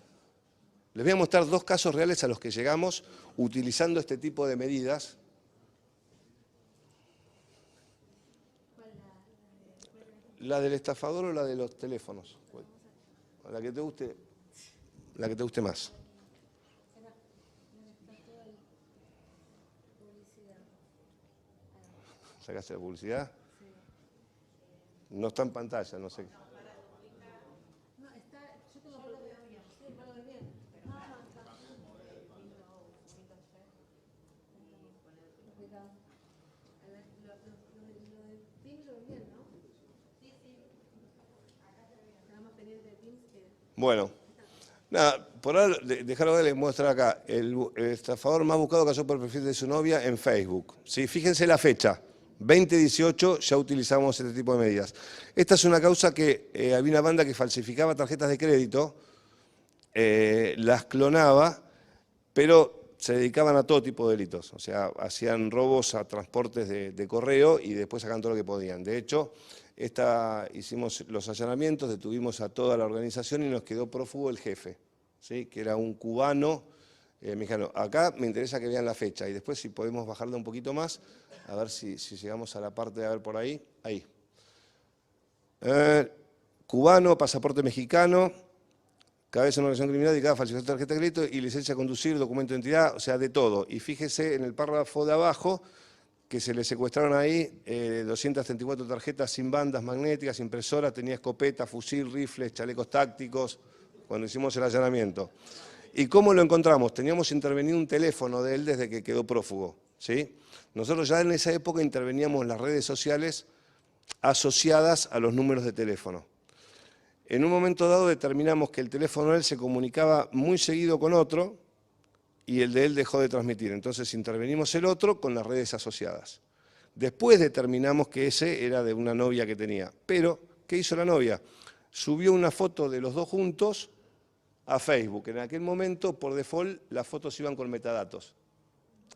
Les voy a mostrar dos casos reales a los que llegamos utilizando este tipo de medidas. ¿La del estafador o la de los teléfonos? La que te guste. La que te guste más. ¿Sacaste la publicidad? No está en pantalla, no sé. Bueno, nada, por ahora, dejarlo de les mostrar acá, el estafador más buscado cayó por el perfil de su novia en Facebook. ¿Sí? Fíjense la fecha, 2018 ya utilizamos este tipo de medidas. Esta es una causa que había una banda que falsificaba tarjetas de crédito, las clonaba, pero se dedicaban a todo tipo de delitos. O sea, hacían robos a transportes de correo y después sacaban todo lo que podían. De hecho, hicimos los allanamientos, detuvimos a toda la organización y nos quedó prófugo el jefe, ¿sí? Que era un cubano mexicano. Acá me interesa que vean la fecha y después si podemos bajarla un poquito más, a ver si llegamos a la parte de a ver por ahí. Ahí. Cubano, pasaporte mexicano, cabeza de una organización criminal dedicada a falsificar tarjeta de crédito y licencia a conducir, documento de identidad, o sea, de todo. Y fíjese en el párrafo de abajo que se le secuestraron ahí 234 tarjetas sin bandas magnéticas, impresoras, tenía escopeta, fusil, rifles, chalecos tácticos, cuando hicimos el allanamiento. ¿Y cómo lo encontramos? Teníamos intervenido un teléfono de él desde que quedó prófugo, ¿sí? Nosotros ya en esa época interveníamos en las redes sociales asociadas a los números de teléfono. En un momento dado determinamos que el teléfono de él se comunicaba muy seguido con otro y el de él dejó de transmitir. Entonces intervenimos el otro con las redes asociadas. Después determinamos que ese era de una novia que tenía. Pero, ¿qué hizo la novia? Subió una foto de los dos juntos a Facebook. En aquel momento, por default, las fotos iban con metadatos.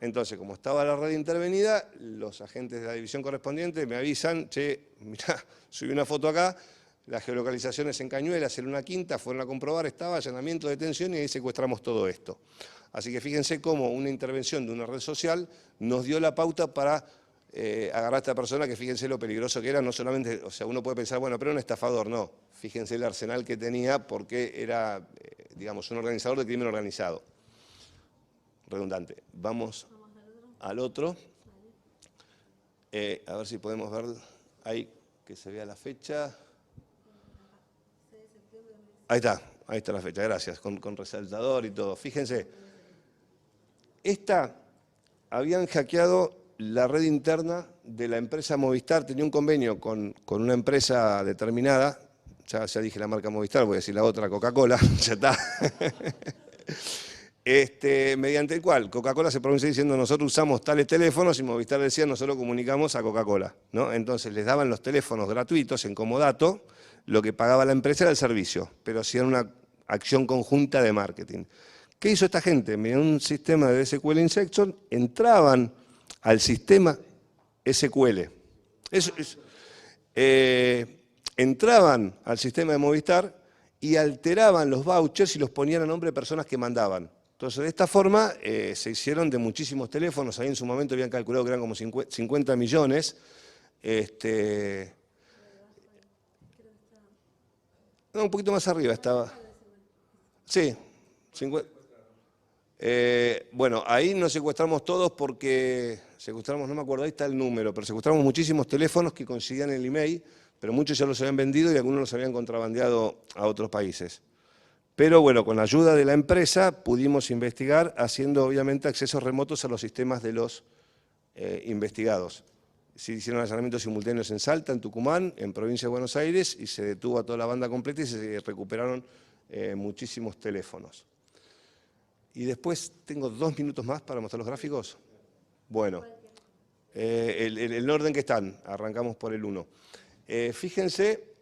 Entonces, como estaba la red intervenida, los agentes de la división correspondiente me avisan, che, mirá, subí una foto acá, las geolocalizaciones en Cañuelas, en una quinta, fueron a comprobar, estaba allanamiento, detención y ahí secuestramos todo esto. Así que fíjense cómo una intervención de una red social nos dio la pauta para agarrar a esta persona, que fíjense lo peligroso que era, no solamente, o sea, uno puede pensar, bueno, pero era un estafador, no. Fíjense el arsenal que tenía porque era, digamos, un organizador de crimen organizado. Redundante. Vamos al otro. A ver si podemos ver ahí que se vea la fecha. Ahí está la fecha, gracias, con resaltador y todo. Fíjense, habían hackeado la red interna de la empresa Movistar, tenía un convenio con una empresa determinada, ya dije la marca Movistar, voy a decir la otra, Coca-Cola, ya está. Mediante el cual Coca-Cola se pronuncia diciendo nosotros usamos tales teléfonos y Movistar decía nosotros comunicamos a Coca-Cola, ¿no? Entonces les daban los teléfonos gratuitos en comodato, lo que pagaba la empresa era el servicio, pero hacían una acción conjunta de marketing. ¿Qué hizo esta gente? Mediante un sistema de SQL injection entraban al sistema SQL. Entraban al sistema de Movistar y alteraban los vouchers y los ponían a nombre de personas que mandaban. Entonces, de esta forma, se hicieron de muchísimos teléfonos. Ahí en su momento habían calculado que eran como 50 millones. No, un poquito más arriba estaba. Sí, 50. Bueno, ahí nos secuestramos todos porque secuestramos, no me acuerdo, ahí está el número, pero secuestramos muchísimos teléfonos que coincidían en el email, pero muchos ya los habían vendido y algunos los habían contrabandeado a otros países. Pero bueno, con la ayuda de la empresa pudimos investigar haciendo obviamente accesos remotos a los sistemas de los investigados. Se hicieron allanamientos simultáneos en Salta, en Tucumán, en provincia de Buenos Aires y se detuvo a toda la banda completa y se recuperaron muchísimos teléfonos. Y después tengo 2 minutos más para mostrar los gráficos. Bueno, el orden que están, arrancamos por el 1. Fíjense,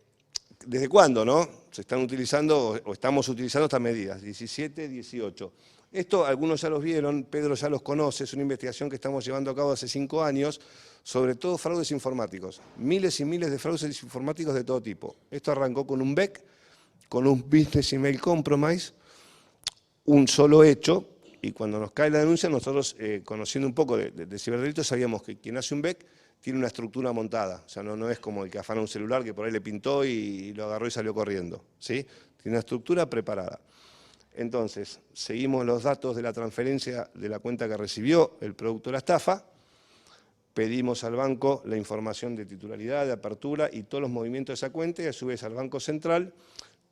¿desde cuándo, no? Se están utilizando o estamos utilizando estas medidas, 17, 18. Esto algunos ya los vieron, Pedro ya los conoce, es una investigación que estamos llevando a cabo hace 5 años, sobre todo fraudes informáticos. Miles y miles de fraudes informáticos de todo tipo. Esto arrancó con un BEC, con un Business Email Compromise, un solo hecho, y cuando nos cae la denuncia, nosotros, conociendo un poco de ciberdelitos, sabíamos que quien hace un BEC tiene una estructura montada, o sea, no es como el que afana un celular que por ahí le pintó y lo agarró y salió corriendo, ¿sí? Tiene una estructura preparada. Entonces, seguimos los datos de la transferencia de la cuenta que recibió el producto de la estafa, pedimos al banco la información de titularidad, de apertura y todos los movimientos de esa cuenta y a su vez al Banco Central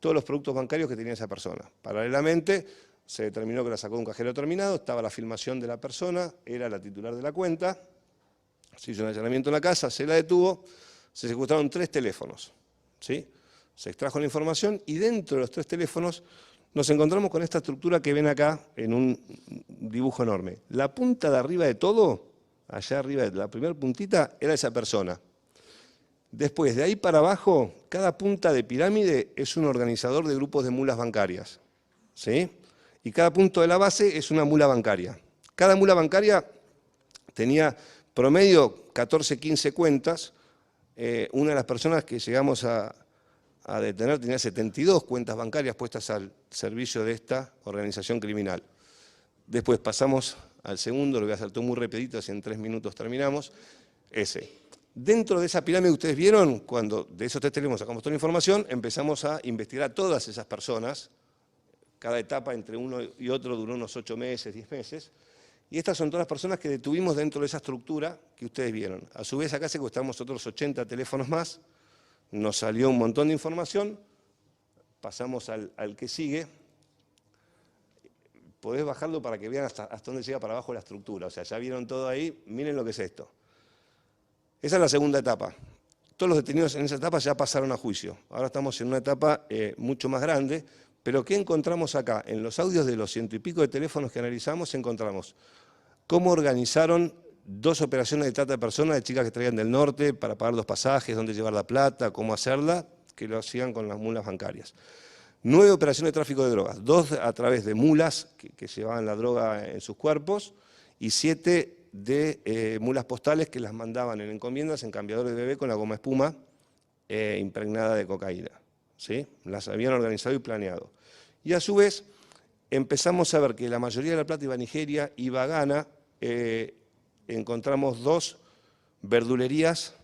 todos los productos bancarios que tenía esa persona. Paralelamente, se determinó que la sacó de un cajero determinado, estaba la filmación de la persona, era la titular de la cuenta, se hizo un allanamiento en la casa, se la detuvo, se secuestraron 3 teléfonos, ¿sí? Se extrajo la información y dentro de los 3 teléfonos nos encontramos con esta estructura que ven acá en un dibujo enorme. La punta de arriba de todo, allá arriba, la primera puntita, era esa persona. Después, de ahí para abajo, cada punta de pirámide es un organizador de grupos de mulas bancarias, ¿sí? Y cada punto de la base es una mula bancaria. Cada mula bancaria tenía promedio 14, 15 cuentas. Una de las personas que llegamos a detener tenía 72 cuentas bancarias puestas al servicio de esta organización criminal. Después pasamos al segundo, lo voy a hacer todo muy rapidito, así en 3 minutos terminamos. Ese. Dentro de esa pirámide, ustedes vieron, cuando de esos 3 teléfonos sacamos toda la información, empezamos a investigar a todas esas personas. Cada etapa entre uno y otro duró unos 8 meses, 10 meses. Y estas son todas las personas que detuvimos dentro de esa estructura que ustedes vieron. A su vez, acá secuestramos otros 80 teléfonos más. Nos salió un montón de información. Pasamos al que sigue. Podés bajarlo para que vean hasta dónde llega para abajo la estructura. O sea, ya vieron todo ahí. Miren lo que es esto. Esa es la segunda etapa. Todos los detenidos en esa etapa ya pasaron a juicio. Ahora estamos en una etapa mucho más grande. Pero ¿qué encontramos acá? En los audios de los 100 y pico de teléfonos que analizamos, encontramos cómo organizaron 2 operaciones de trata de personas de chicas que traían del norte para pagar los pasajes, dónde llevar la plata, cómo hacerla, que lo hacían con las mulas bancarias. 9 operaciones de tráfico de drogas, 2 a través de mulas que llevaban la droga en sus cuerpos y 7 de mulas postales que las mandaban en encomiendas en cambiadores de bebé con la goma espuma impregnada de cocaína. ¿Sí? Las habían organizado y planeado. Y a su vez empezamos a ver que la mayoría de la plata iba a Nigeria, iba a Ghana. Encontramos 2 verdulerías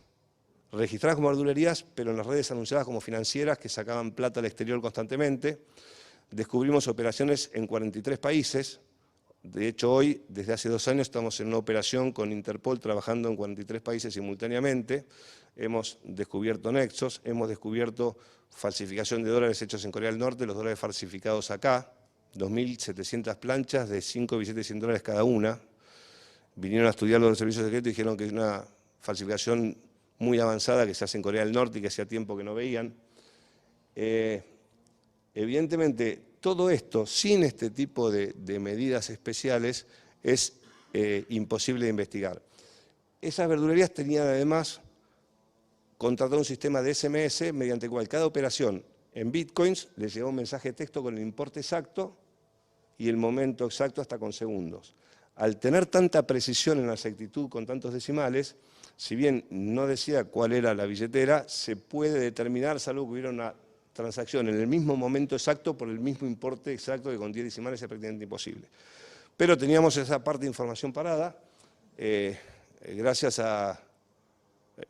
registradas como verdulerías, pero en las redes anunciadas como financieras que sacaban plata al exterior constantemente. Descubrimos operaciones en 43 países. De hecho, hoy, desde hace 2 años, estamos en una operación con Interpol trabajando en 43 países simultáneamente. Hemos descubierto nexos, hemos descubierto falsificación de dólares hechos en Corea del Norte, los dólares falsificados acá, 2.700 planchas de 5 billetes de 100 dólares cada una. Vinieron a estudiar los servicios secretos y dijeron que es una falsificación muy avanzada que se hace en Corea del Norte y que hacía tiempo que no veían. Evidentemente, todo esto, sin este tipo de medidas especiales, es imposible de investigar. Esas verdulerías tenían además contratado un sistema de SMS mediante el cual cada operación en bitcoins les llegaba un mensaje de texto con el importe exacto y el momento exacto hasta con segundos. Al tener tanta precisión en la exactitud con tantos decimales, si bien no decía cuál era la billetera, se puede determinar, salvo que hubiera una transacción en el mismo momento exacto por el mismo importe exacto, que con 10 decimales es prácticamente imposible. Pero teníamos esa parte de información parada, gracias a,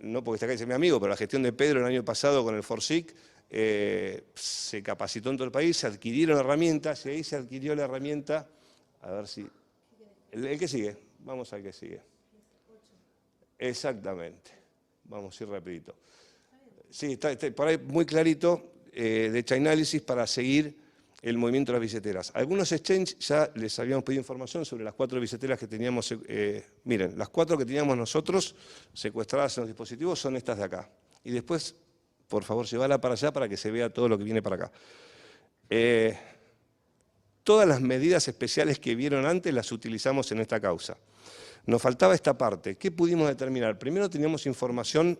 no porque está acá dice mi amigo, pero la gestión de Pedro el año pasado con el FORSIC, se capacitó en todo el país, se adquirieron herramientas, y ahí se adquirió la herramienta, a ver si, el que sigue, vamos al que sigue. Exactamente, vamos a ir rapidito. Sí, está por ahí muy clarito, de Chainalysis para seguir el movimiento de las billeteras. Algunos exchanges ya les habíamos pedido información sobre las 4 billeteras que teníamos, miren, las 4 que teníamos nosotros secuestradas en los dispositivos son estas de acá. Y después, por favor, llévala para allá para que se vea todo lo que viene para acá. Todas las medidas especiales que vieron antes las utilizamos en esta causa. Nos faltaba esta parte. ¿Qué pudimos determinar? Primero teníamos información,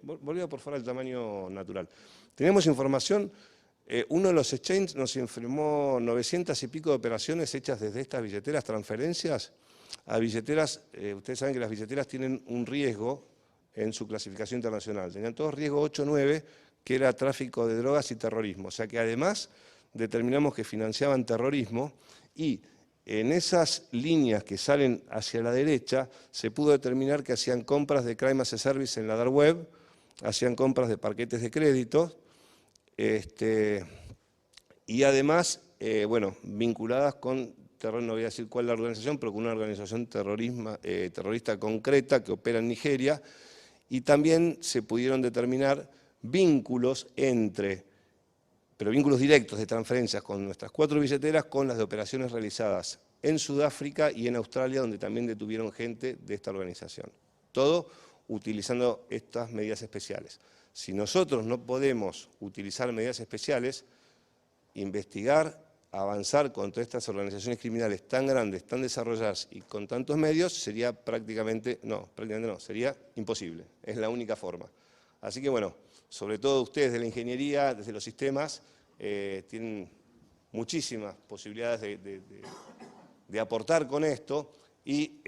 volvió por fuera el tamaño natural. Teníamos información, uno de los exchanges nos informó 900 y pico de operaciones hechas desde estas billeteras, transferencias a billeteras. Ustedes saben que las billeteras tienen un riesgo en su clasificación internacional. Tenían todos riesgo 8 o 9, que era tráfico de drogas y terrorismo. O sea que además determinamos que financiaban terrorismo y en esas líneas que salen hacia la derecha se pudo determinar que hacían compras de Crime as a Service en la dark web, hacían compras de paquetes de crédito, y además, bueno, vinculadas con, no voy a decir cuál es la organización, pero con una organización terrorista concreta que opera en Nigeria, y también se pudieron determinar vínculos entre, pero vínculos directos de transferencias con nuestras 4 billeteras, con las de operaciones realizadas en Sudáfrica y en Australia, donde también detuvieron gente de esta organización. Todo utilizando estas medidas especiales. Si nosotros no podemos utilizar medidas especiales, investigar avanzar contra estas organizaciones criminales tan grandes, tan desarrolladas y con tantos medios sería prácticamente no, sería imposible. Es la única forma. Así que bueno, sobre todo ustedes de la ingeniería, desde los sistemas, tienen muchísimas posibilidades de aportar con esto. Y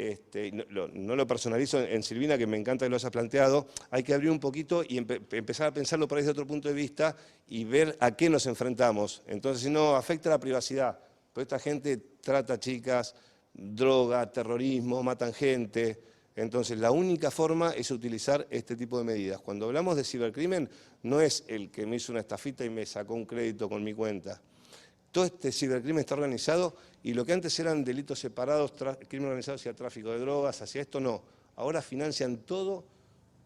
no lo personalizo en Silvina, que me encanta que lo hayas planteado, hay que abrir un poquito y empezar a pensarlo por ahí desde otro punto de vista y ver a qué nos enfrentamos. Entonces, si no, afecta la privacidad, porque esta gente trata chicas, droga, terrorismo, matan gente. Entonces, la única forma es utilizar este tipo de medidas. Cuando hablamos de cibercrimen, no es el que me hizo una estafita y me sacó un crédito con mi cuenta. Todo este cibercrimen está organizado y lo que antes eran delitos separados, crimen organizado hacia tráfico de drogas, hacia esto no. Ahora financian todos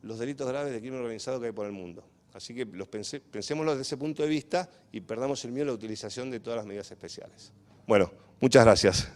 los delitos graves de crimen organizado que hay por el mundo. Así que pensémoslo desde ese punto de vista y perdamos el miedo a la utilización de todas las medidas especiales. Bueno, muchas gracias.